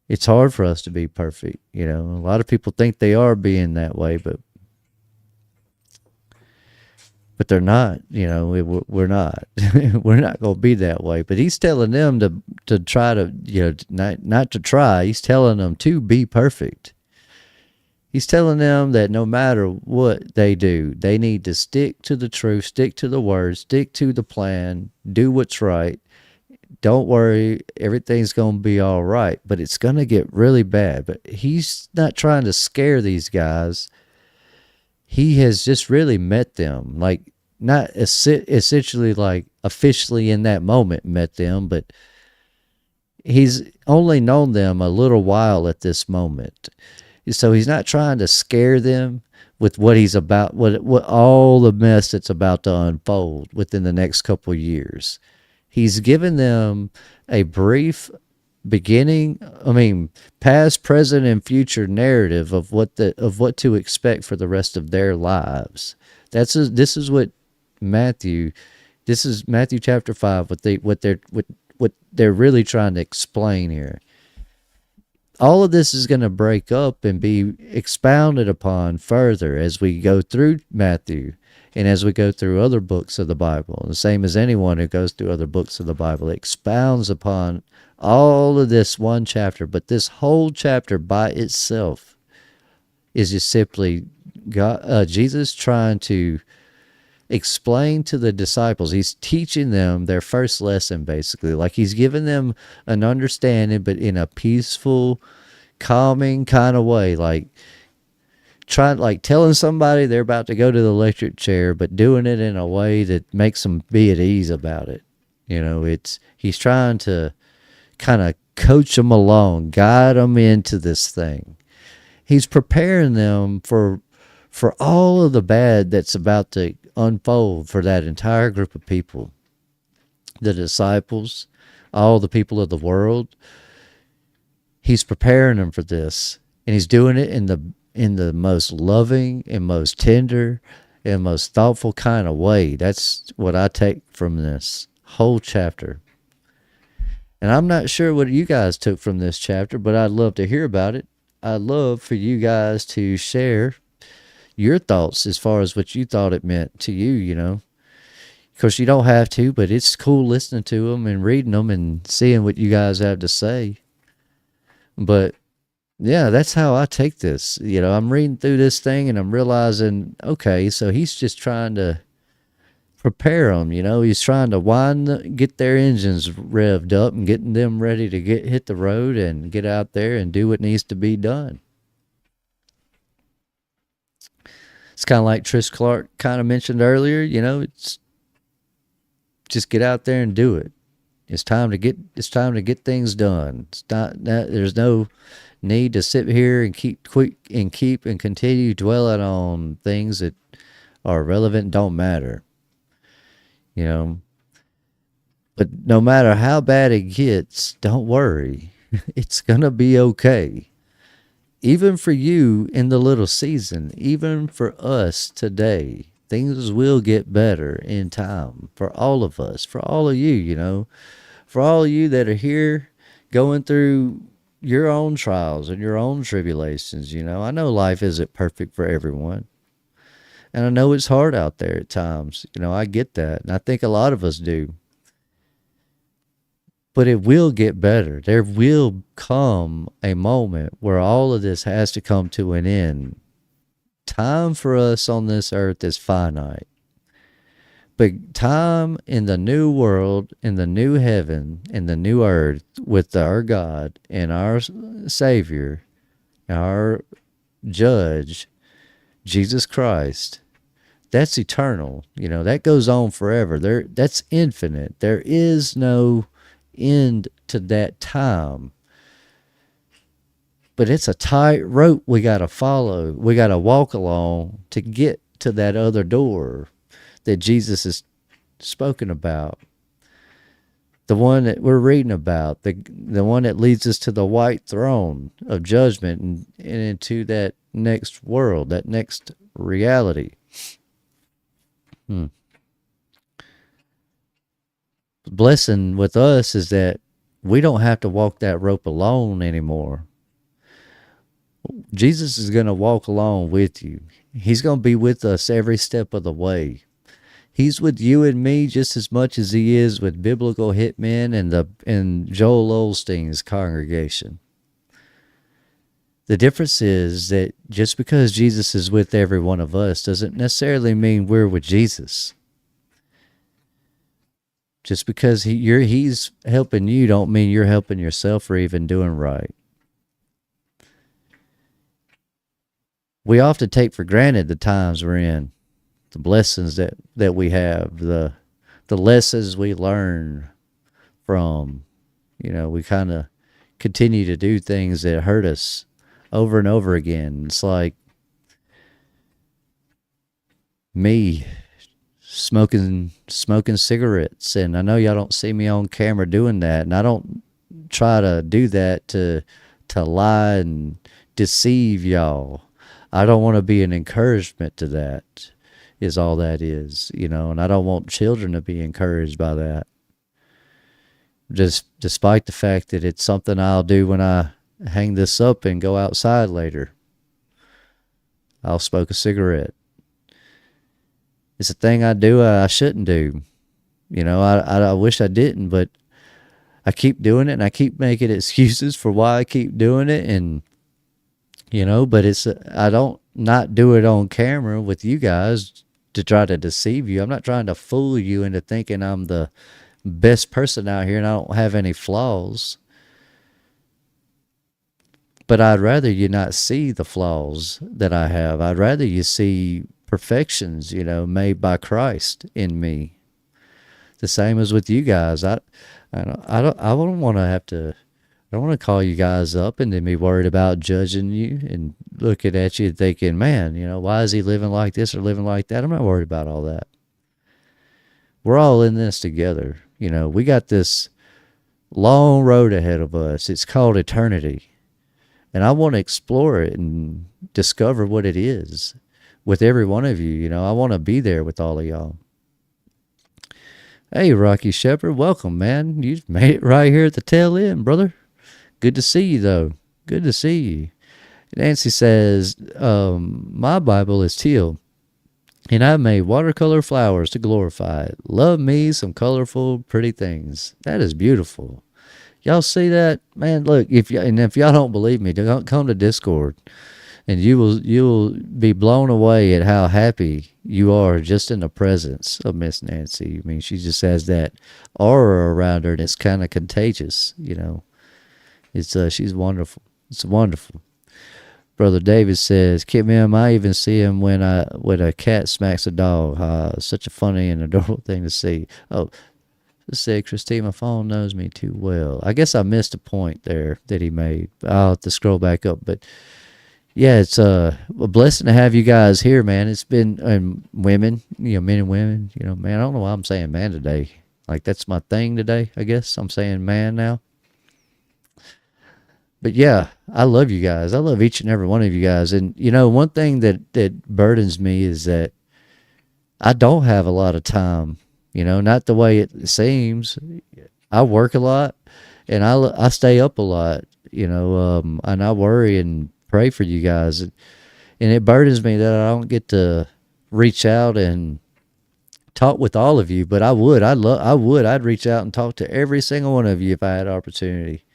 It's hard for us to be perfect. A lot of people think they are being that way, but they're not. We're not. We're not going to be that way. But he's telling them to try to, not to try. He's telling them to be perfect. He's telling them that no matter what they do, they need to stick to the truth, stick to the word, stick to the plan, do what's right. Don't worry, everything's going to be all right, but it's going to get really bad. But he's not trying to scare these guys. He has just really met them. Like, not essentially like officially in that moment met them, but he's only known them a little while at this moment. So he's not trying to scare them with what he's about, what all the mess that's about to unfold within the next couple of years. He's given them a brief beginning, past, present, and future narrative of what to expect for the rest of their lives. This is what Matthew, this is Matthew chapter 5. What they're really trying to explain here. All of this is going to break up and be expounded upon further as we go through Matthew and as we go through other books of the Bible. The same as anyone who goes through other books of the Bible, it expounds upon all of this one chapter. But this whole chapter by itself is just simply Jesus trying to explain to the disciples. He's teaching them their first lesson, basically. Like he's giving them an understanding, but in a peaceful, calming kind of way. Like telling somebody they're about to go to the electric chair, but doing it in a way that makes them be at ease about it. He's trying to kind of coach them along, guide them into this thing. He's preparing them for all of the bad that's about to unfold for that entire group of people. The disciples, all the people of the world. He's preparing them for this. And he's doing it in the most loving and most tender and most thoughtful kind of way. That's what I take from this whole chapter. And I'm not sure what you guys took from this chapter, but I'd love to hear about it. I'd love for you guys to share your thoughts as far as what you thought it meant to you, Of course, you don't have to, but it's cool listening to them and reading them and seeing what you guys have to say. But yeah, that's how I take this. I'm reading through this thing and I'm realizing, okay, so he's just trying to prepare them, He's trying to get their engines revved up and getting them ready to hit the road and get out there and do what needs to be done. It's kind of like Trish Clark kind of mentioned earlier, it's just get out there and do it. It's time to get things done. There's no need to sit here and keep and continue dwelling on things that are irrelevant and don't matter. But no matter how bad it gets, don't worry. It's going to be okay. Even for you in the little season, even for us today, things will get better in time for all of us, for all of you, for all of you that are here going through your own trials and your own tribulations. I know life isn't perfect for everyone. And I know it's hard out there at times. I get that. And I think a lot of us do. But it will get better. There will come a moment where all of this has to come to an end. Time for us on this earth is finite. But time in the new world, in the new heaven, in the new earth, with our God and our Savior, our Judge, Jesus Christ, that's eternal. That goes on forever. That's infinite. There is no end to that time. But it's a tight rope we got to follow. We got to walk along to get to that other door that Jesus has spoken about. The one that we're reading about, the one that leads us to the white throne of judgment and into that next world, that next reality. The blessing with us is that we don't have to walk that rope alone anymore. Jesus is going to walk along with you. He's going to be with us every step of the way. He's with you and me just as much as he is with biblical hitmen and Joel Osteen's congregation. The difference is that just because Jesus is with every one of us doesn't necessarily mean we're with Jesus. Just because he's helping you don't mean you're helping yourself or even doing right. We often take for granted the times we're in. the blessings that we have, the lessons we learn from. We kind of continue to do things that hurt us over and over again. It's like me smoking cigarettes, and I know y'all don't see me on camera doing that, and I don't try to do that to lie and deceive y'all. I don't want to be an encouragement to that, is all that is, and I don't want children to be encouraged by that. Just despite the fact that it's something I'll do when I hang this up and go outside later. I'll smoke a cigarette. It's a thing I do I shouldn't do. I wish I didn't, but I keep doing it, and I keep making excuses for why I keep doing it, and but I don't not do it on camera with you guys to try to deceive you. I'm not trying to fool you into thinking I'm the best person out here and I don't have any flaws. But I'd rather you not see the flaws that I have. I'd rather you see perfections, made by Christ in me. The same as with you guys. I don't want to have to. I don't want to call you guys up and then be worried about judging you and looking at you and thinking, man, why is he living like this or living like that? I'm not worried about all that. We're all in this together. We got this long road ahead of us. It's called eternity. And I want to explore it and discover what it is with every one of you. I want to be there with all of y'all. Hey, Rocky Shepherd, welcome, man. You made it right here at the tail end, brother. Good to see you, though. Good to see you. Nancy says, my Bible is teal, and I made watercolor flowers to glorify it. Love me some colorful, pretty things. That is beautiful. Y'all see that? Man, look, if y'all don't believe me, come to Discord, and you'll be blown away at how happy you are just in the presence of Miss Nancy. I mean, she just has that aura around her, and it's kind of contagious, It's she's wonderful. It's wonderful. Brother David says, Kim, I even see him when a cat smacks a dog. Such a funny and adorable thing to see. Oh, said Christine, my phone knows me too well. I guess I missed a point there that he made. I'll have to scroll back up. But yeah, it's a blessing to have you guys here, man. It's been women, men and women. Man, I don't know why I'm saying man today. Like that's my thing today. I guess I'm saying man now. But yeah, I love you guys. I love each and every one of you guys. And, one thing that burdens me is that I don't have a lot of time, not the way it seems. I work a lot and I stay up a lot, and I worry and pray for you guys. And it burdens me that I don't get to reach out and talk with all of you, but I would. I'd reach out and talk to every single one of you if I had opportunity.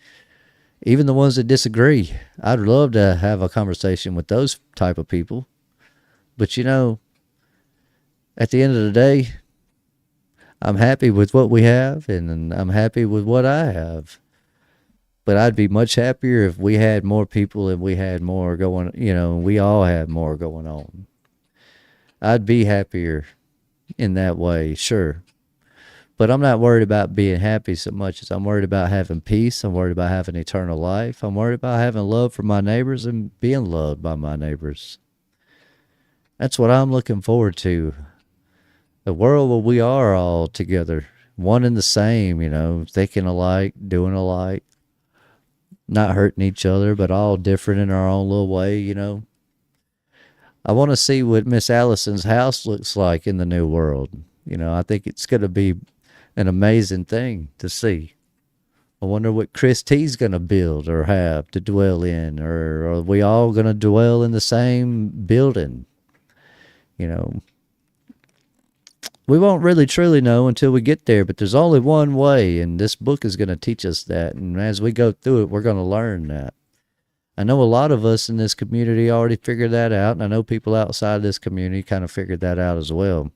Even the ones that disagree. I'd love to have a conversation with those type of people. But at the end of the day, I'm happy with what we have and I'm happy with what I have. But I'd be much happier if we had more people and we had more going, we all had more going on. I'd be happier in that way, sure. But I'm not worried about being happy so much as I'm worried about having peace. I'm worried about having eternal life. I'm worried about having love for my neighbors and being loved by my neighbors. That's what I'm looking forward to. A world where we are all together, one and the same, thinking alike, doing alike, not hurting each other, but all different in our own little way, I want to see what Miss Allison's house looks like in the new world. I think it's going to be an amazing thing to see. I wonder what Chris T's going to build or have to dwell in, or are we all going to dwell in the same building? We won't really truly know until we get there, but there's only one way, and this book is going to teach us that. And as we go through it, we're going to learn that. I know a lot of us in this community already figured that out, and I know people outside this community kind of figured that out as well.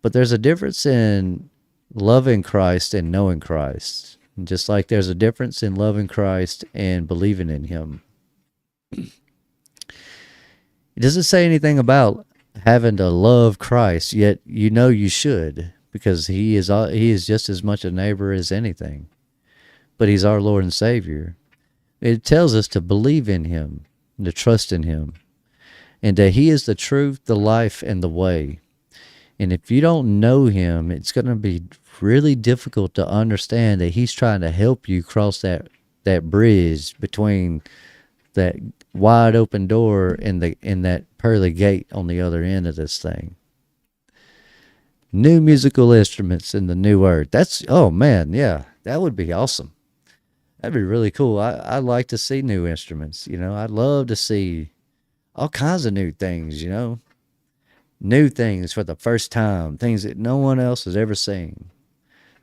But there's a difference in loving Christ and knowing Christ. And just like there's a difference in loving Christ and believing in him. It doesn't say anything about having to love Christ, yet you know you should, because he is just as much a neighbor as anything. But he's our Lord and Savior. It tells us to believe in him, to trust in him, and that he is the truth, the life, and the way. And if you don't know him, it's going to be really difficult to understand that he's trying to help you cross that bridge between that wide open door and that pearly gate on the other end of this thing. New musical instruments in the new earth. Oh man, yeah, that would be awesome. That'd be really cool. I'd like to see new instruments. I'd love to see all kinds of new things. New things for the first time, things that no one else has ever seen.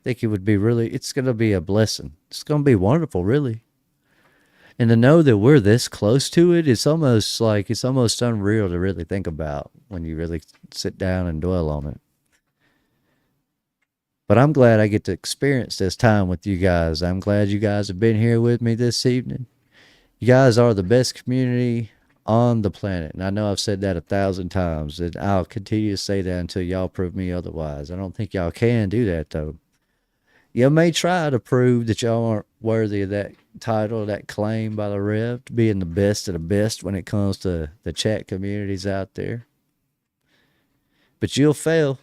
I think it's going to be a blessing. It's going to be wonderful, really. And to know that we're this close to it, it's almost unreal to really think about when you really sit down and dwell on it. But I'm glad I get to experience this time with you guys. I'm glad you guys have been here with me this evening. You guys are the best community on the planet. And I know I've said that 1,000 times, and I'll continue to say that until y'all prove me otherwise. I don't think y'all can do that, though. You may try to prove that y'all aren't worthy of that title, that claim by the Rev, to being the best of the best when it comes to the chat communities out there. But you'll fail.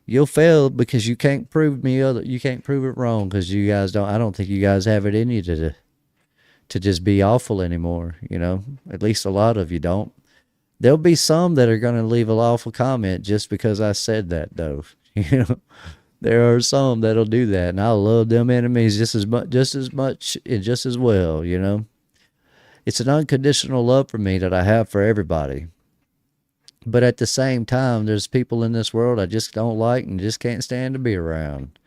You'll fail because you can't prove you can't prove it wrong, because you guys I don't think you guys have it in you to just be awful anymore, At least a lot of you don't. There'll be some that are going to leave an awful comment just because I said that, though. There are some that'll do that, and I love them enemies just as much and just as well, It's an unconditional love for me that I have for everybody. But at the same time, there's people in this world I just don't like and just can't stand to be around.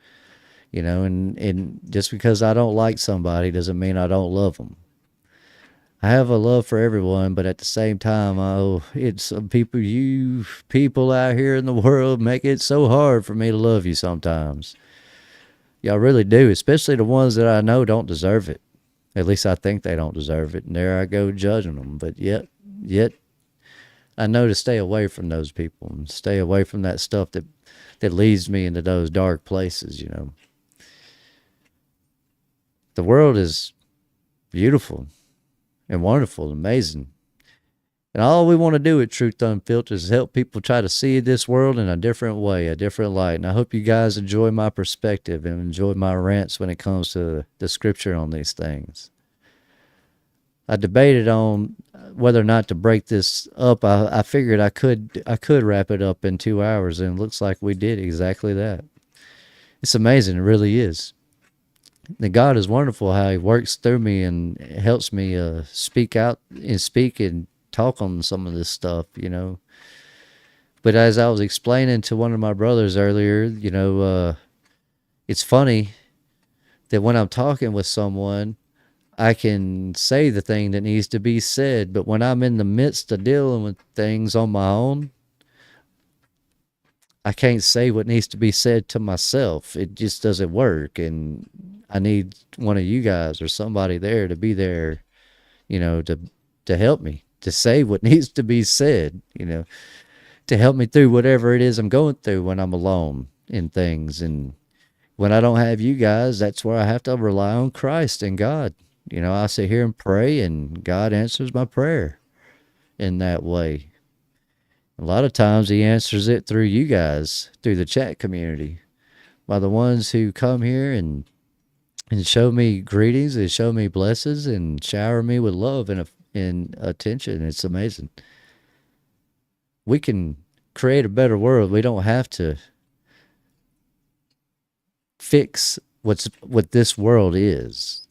And just because I don't like somebody doesn't mean I don't love them. I have a love for everyone, but at the same time, it's some people, you people out here in the world make it so hard for me to love you sometimes. Y'all really do, especially the ones that I know don't deserve it. At least I think they don't deserve it, and there I go judging them. But yet, I know to stay away from those people and stay away from that stuff that leads me into those dark places, The world is beautiful and wonderful, amazing. And all we want to do at Truth Unfiltered is help people try to see this world in a different way, a different light. And I hope you guys enjoy my perspective and enjoy my rants when it comes to the scripture on these things. I debated on whether or not to break this up. I figured I could wrap it up in 2 hours, and it looks like we did exactly that. It's amazing, it really is. The God is wonderful how he works through me and helps me speak out and speak and talk on some of this stuff, But as I was explaining to one of my brothers earlier, it's funny that when I'm talking with someone, I can say the thing that needs to be said, but when I'm in the midst of dealing with things on my own, I can't say what needs to be said to myself. It just doesn't work, and I need one of you guys or somebody there to be there, to help me, to say what needs to be said, to help me through whatever it is I'm going through when I'm alone in things. And when I don't have you guys, that's where I have to rely on Christ and God. I sit here and pray, and God answers my prayer in that way. A lot of times he answers it through you guys, through the chat community, by the ones who come here and show me greetings and show me blessings and shower me with love and attention. It's amazing. We can create a better world. We don't have to fix what this world is.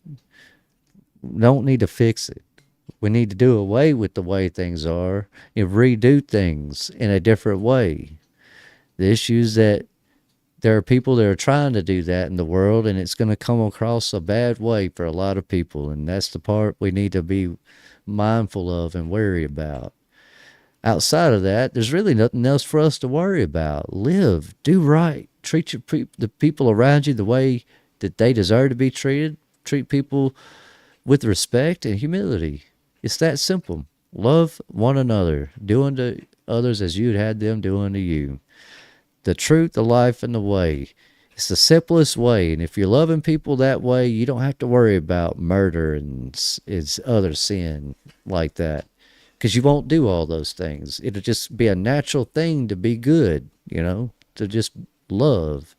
We don't need to fix it. We need to do away with the way things are and redo things in a different way. The issue is that there are people that are trying to do that in the world, and it's going to come across a bad way for a lot of people, and that's the part we need to be mindful of and worry about. Outside of that, there's really nothing else for us to worry about. Live, do right, treat the people around you the way that they deserve to be treated. Treat people with respect and humility. It's that simple. Love one another. Do unto others as you'd had them do unto you. The truth, the life, and the way. It's the simplest way. And if you're loving people that way, you don't have to worry about murder and it's other sin like that. Because you won't do all those things. It'll just be a natural thing to be good, to just love.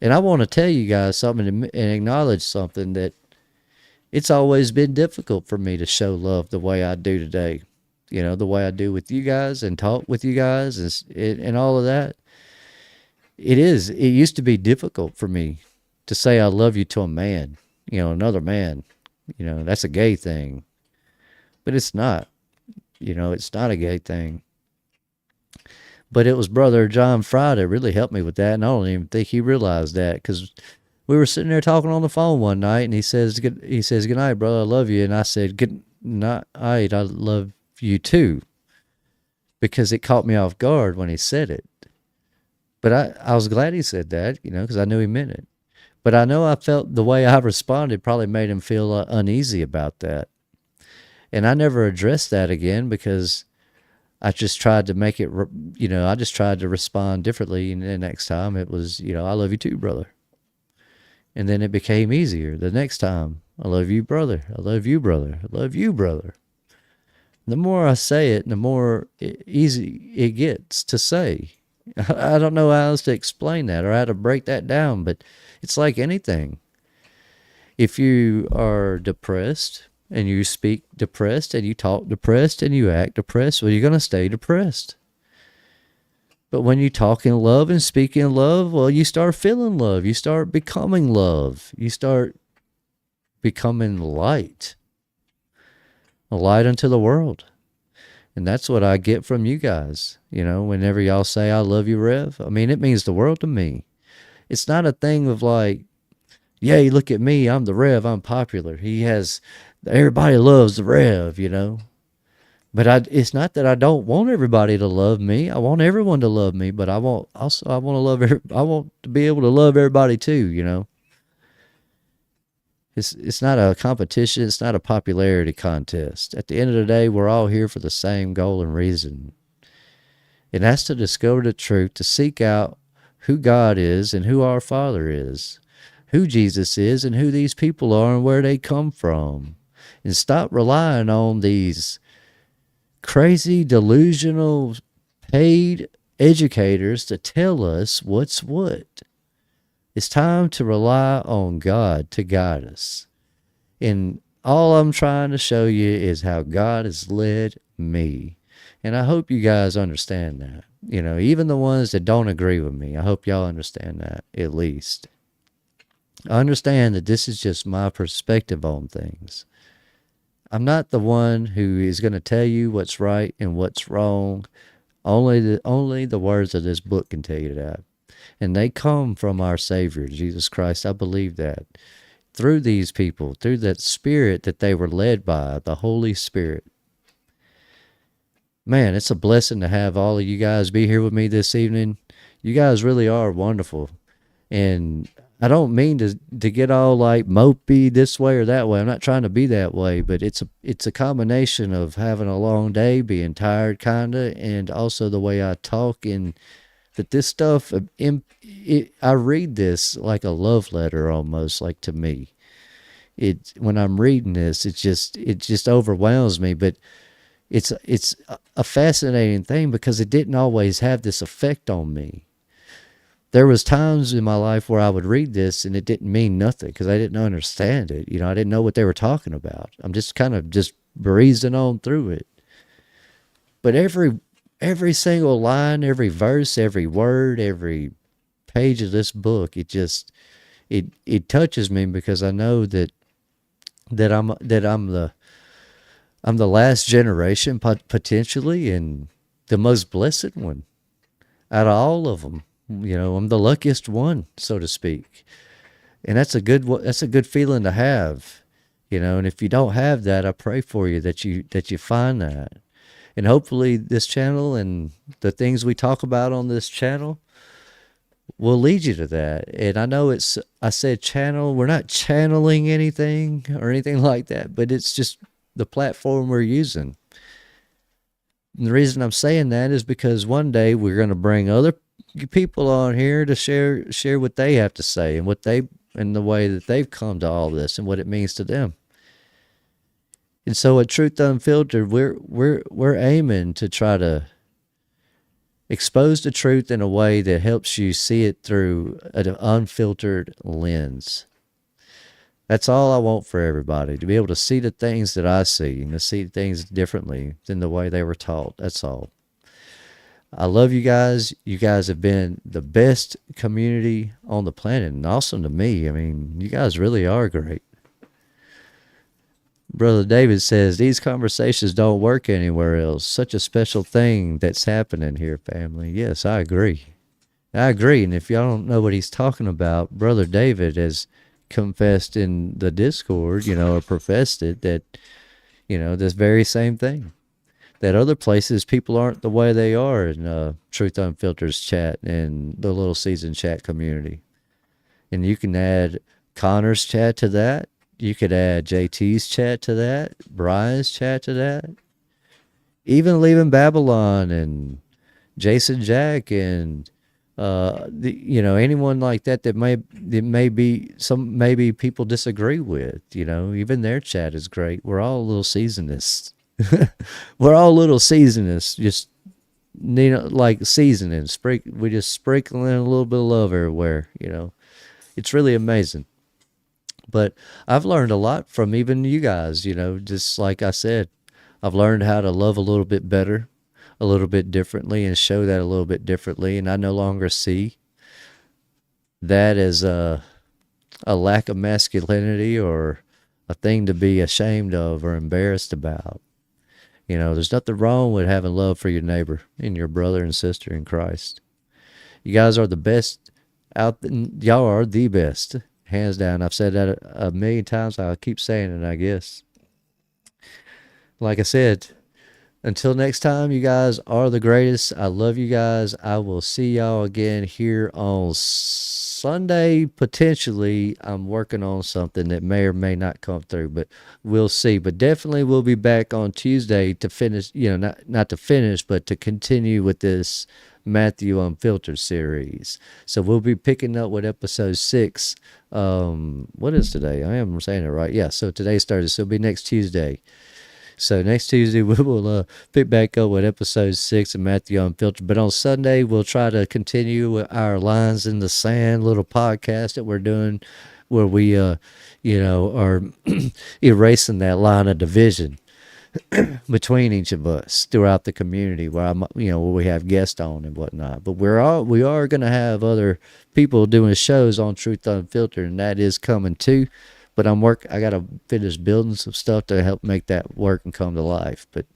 And I want to tell you guys something and acknowledge something, that it's always been difficult for me to show love the way I do today. The way I do with you guys and talk with you guys and all of that. It used to be difficult for me to say I love you to a man, another man. That's a gay thing. But it's not. It's not a gay thing. But it was Brother John Fry that really helped me with that, and I don't even think he realized that, because we were sitting there talking on the phone one night, and he says, "Good night, brother. I love you." And I said, "Good night. I love you too," because it caught me off guard when he said it. But I was glad he said that, because I knew he meant it. But I know I felt the way I responded probably made him feel uneasy about that. And I never addressed that again, because I just tried to make it, I just tried to respond differently. And the next time it was, I love you too, brother. And then it became easier. The next time, I love you, brother. I love you, brother. I love you, brother. The more I say it, the more easy it gets to say. I don't know how else to explain that or how to break that down, but it's like anything. If you are depressed and you speak depressed and you talk depressed and you act depressed, well, you're going to stay depressed. But when you talk in love and speak in love, well, you start feeling love. You start becoming love. You start becoming light. A light unto the world. And that's what I get from you guys. Whenever y'all say, "I love you, Rev," I mean, it means the world to me. It's not a thing of like, "Yay, look at me. I'm the Rev. I'm popular. Everybody loves the Rev, But it's not that I don't want everybody to love me. I want everyone to love me, but I want to be able to love everybody too, It's not a competition. It's not a popularity contest. At the end of the day, we're all here for the same goal and reason. And that's to discover the truth, to seek out who God is and who our Father is, who Jesus is and who these people are and where they come from. And stop relying on these crazy, delusional, paid educators to tell us what's what. It's time to rely on God to guide us. And all I'm trying to show you is how God has led me. And I hope you guys understand that. Even the ones that don't agree with me, I hope y'all understand that, at least. I understand that this is just my perspective on things. I'm not the one who is going to tell you what's right and what's wrong. Only the words of this book can tell you that. And they come from our Savior, Jesus Christ. I believe that. Through these people, through that Spirit that they were led by, the Holy Spirit. Man, it's a blessing to have all of you guys be here with me this evening. You guys really are wonderful. And I don't mean to get all like mopey this way or that way. I'm not trying to be that way, but it's a combination of having a long day, being tired kinda, and also the way I talk. And that this stuff, I read this like a love letter almost, like to me. When I'm reading this, it just overwhelms me. But it's a fascinating thing because it didn't always have this effect on me. There was times in my life where I would read this and it didn't mean nothing because I didn't understand it. I didn't know what they were talking about. I'm just kind of just breezing on through it. But every single line, every verse, every word, every page of this book, it touches me because I know that I'm the last generation potentially and the most blessed one out of all of them. I'm the luckiest one, so to speak. And that's a good feeling to have, and if you don't have that, I pray for you that you find that. And hopefully this channel and the things we talk about on this channel will lead you to that. And I know I said channel, we're not channeling anything or anything like that, but it's just the platform we're using. And the reason I'm saying that is because one day we're going to bring other people on here to share what they have to say and and the way that they've come to all this and what it means to them. And so at Truth Unfiltered, we're aiming to try to expose the truth in a way that helps you see it through an unfiltered lens. That's all I want for everybody, to be able to see the things that I see and to see things differently than the way they were taught. That's all. I love you guys. You guys have been the best community on the planet and awesome to me. I mean, you guys really are great. Brother David says, these conversations don't work anywhere else. Such a special thing that's happening here, family. Yes, I agree. I agree. And if y'all don't know what he's talking about, Brother David has confessed in the Discord, or professed it, that, this very same thing. That other places, people aren't the way they are in Truth Unfiltered's chat and the Little Season chat community. And you can add Connor's chat to that. You could add JT's chat to that, Brian's chat to that, even leaving Babylon and Jason Jack and anyone like that maybe people disagree with. Even their chat is great. We're all little seasonists. We're all little seasonists. Just like seasoning. We just sprinkle in a little bit of love everywhere. It's really amazing. But I've learned a lot from even you guys, just like I said, I've learned how to love a little bit better, a little bit differently, and show that a little bit differently. And I no longer see that as a lack of masculinity or a thing to be ashamed of or embarrassed about. There's nothing wrong with having love for your neighbor and your brother and sister in Christ. You guys are the best y'all are the best. Hands down. I've said that a million times. I'll keep saying it, I guess. Like I said, until next time, you guys are the greatest. I love you guys. I will see y'all again here on Sunday. Potentially, I'm working on something that may or may not come through, but we'll see. But definitely we'll be back on Tuesday to finish, not to finish, but to continue with this Mathew Unfiltered series. So we'll be picking up with episode 6. What is today? I am saying it right. Yeah, so today's Thursday, so it'll be next Tuesday. So next Tuesday we will pick back up with episode 6 of Mathew Unfiltered. But on Sunday we'll try to continue with our Lines in the Sand little podcast that we're doing, where we are erasing that line of division between each of us throughout the community, where where we have guests on and whatnot. But we are going to have other people doing shows on Truth Unfiltered, and that is coming too. But I got to finish building some stuff to help make that work and come to life. But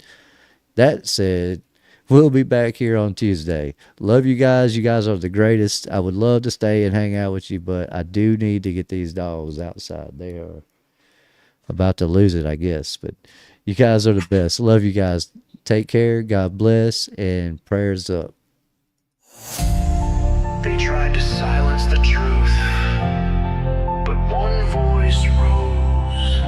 that said, we'll be back here on Tuesday. Love you guys. You guys are the greatest. I would love to stay and hang out with you, but I do need to get these dogs outside. They are about to lose it, I guess. But you guys are the best. Love you guys. Take care. God bless. And prayers up. They tried to silence the truth, but one voice rose.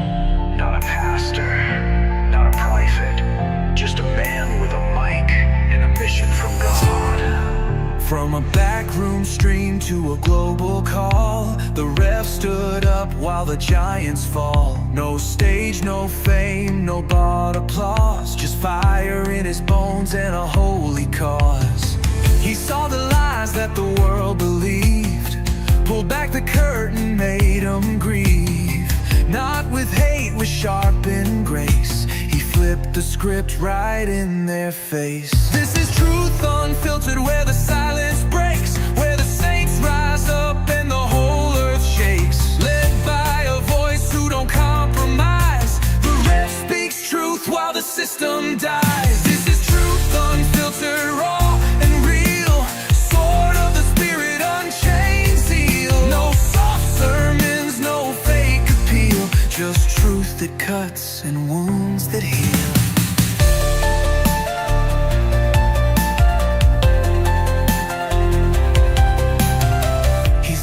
Not a pastor, not a prophet, just a man with a mic and a mission from God. From a backroom stream to a global call, the ref stood up while the giants fall. No stage, no fame, no bought applause, just fire in his bones and a holy cause. He saw the lies that the world believed, pulled back the curtain, made them grieve. Not with hate, with sharpened grace, he flipped the script right in their face. This is Truth Unfiltered, where the silence breaks, where the saints rise up and the whole earth shakes. Led by a voice who don't compromise, the ref speaks truth while the system dies. This is Truth Unfiltered, raw and real, sword of the spirit, unchained zeal. No soft sermons, no fake appeal, just truth that cuts and wounds that heal.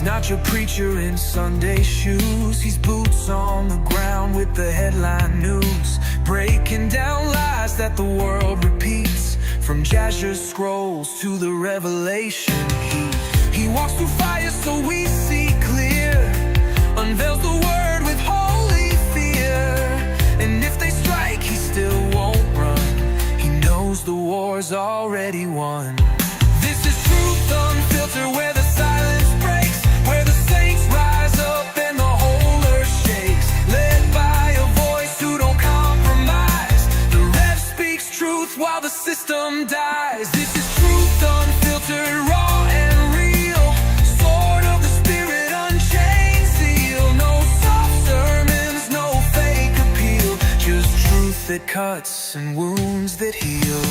Not your preacher in Sunday shoes, he's boots on the ground with the headline news, breaking down lies that the world repeats. azure scrolls to the revelation. He walks through fire so we see clear, unveils the word with holy fear. And if they strike, he still won't run. He knows the war's already won. This is truth unfiltered, where the silence breaks, where the saints rise up and the whole earth shakes. Led by a voice who don't compromise. The rev speaks truth while the system dies. This is truth unfiltered, raw and real. Sword of the spirit, unchained seal. No soft sermons, no fake appeal. Just truth that cuts and wounds that heal.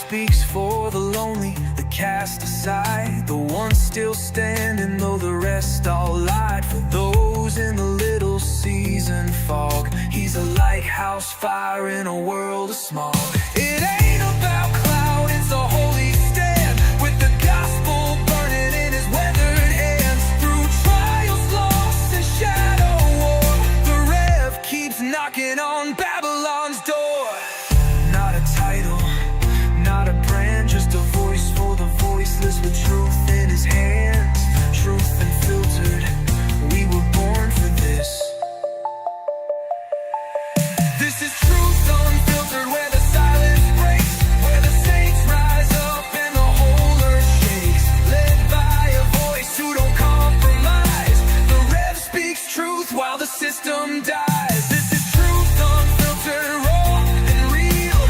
Speaks for the lonely, the cast aside, the ones still standing though the rest all lied. For those in the little season fog, he's a lighthouse fire in a world of smog. It ain't about cloud, it's a holy stand, with the gospel burning in his weathered hands. Through trials, loss, and shadow war, the rev keeps knocking on Babylon's door. Not a title, not a brand, just a voice for the voiceless, with truth in his hands. Truth unfiltered, we were born for this. This is truth unfiltered, where the silence breaks, where the saints rise up and the whole earth shakes. Led by a voice who don't compromise. The rev speaks truth while the system dies. This is truth unfiltered, raw and real.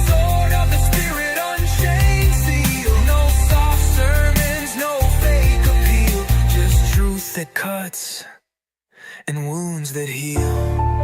Sword of the spirit, unchained seal. No soft sermons, no fake appeal. Just truth that cuts and wounds that heal.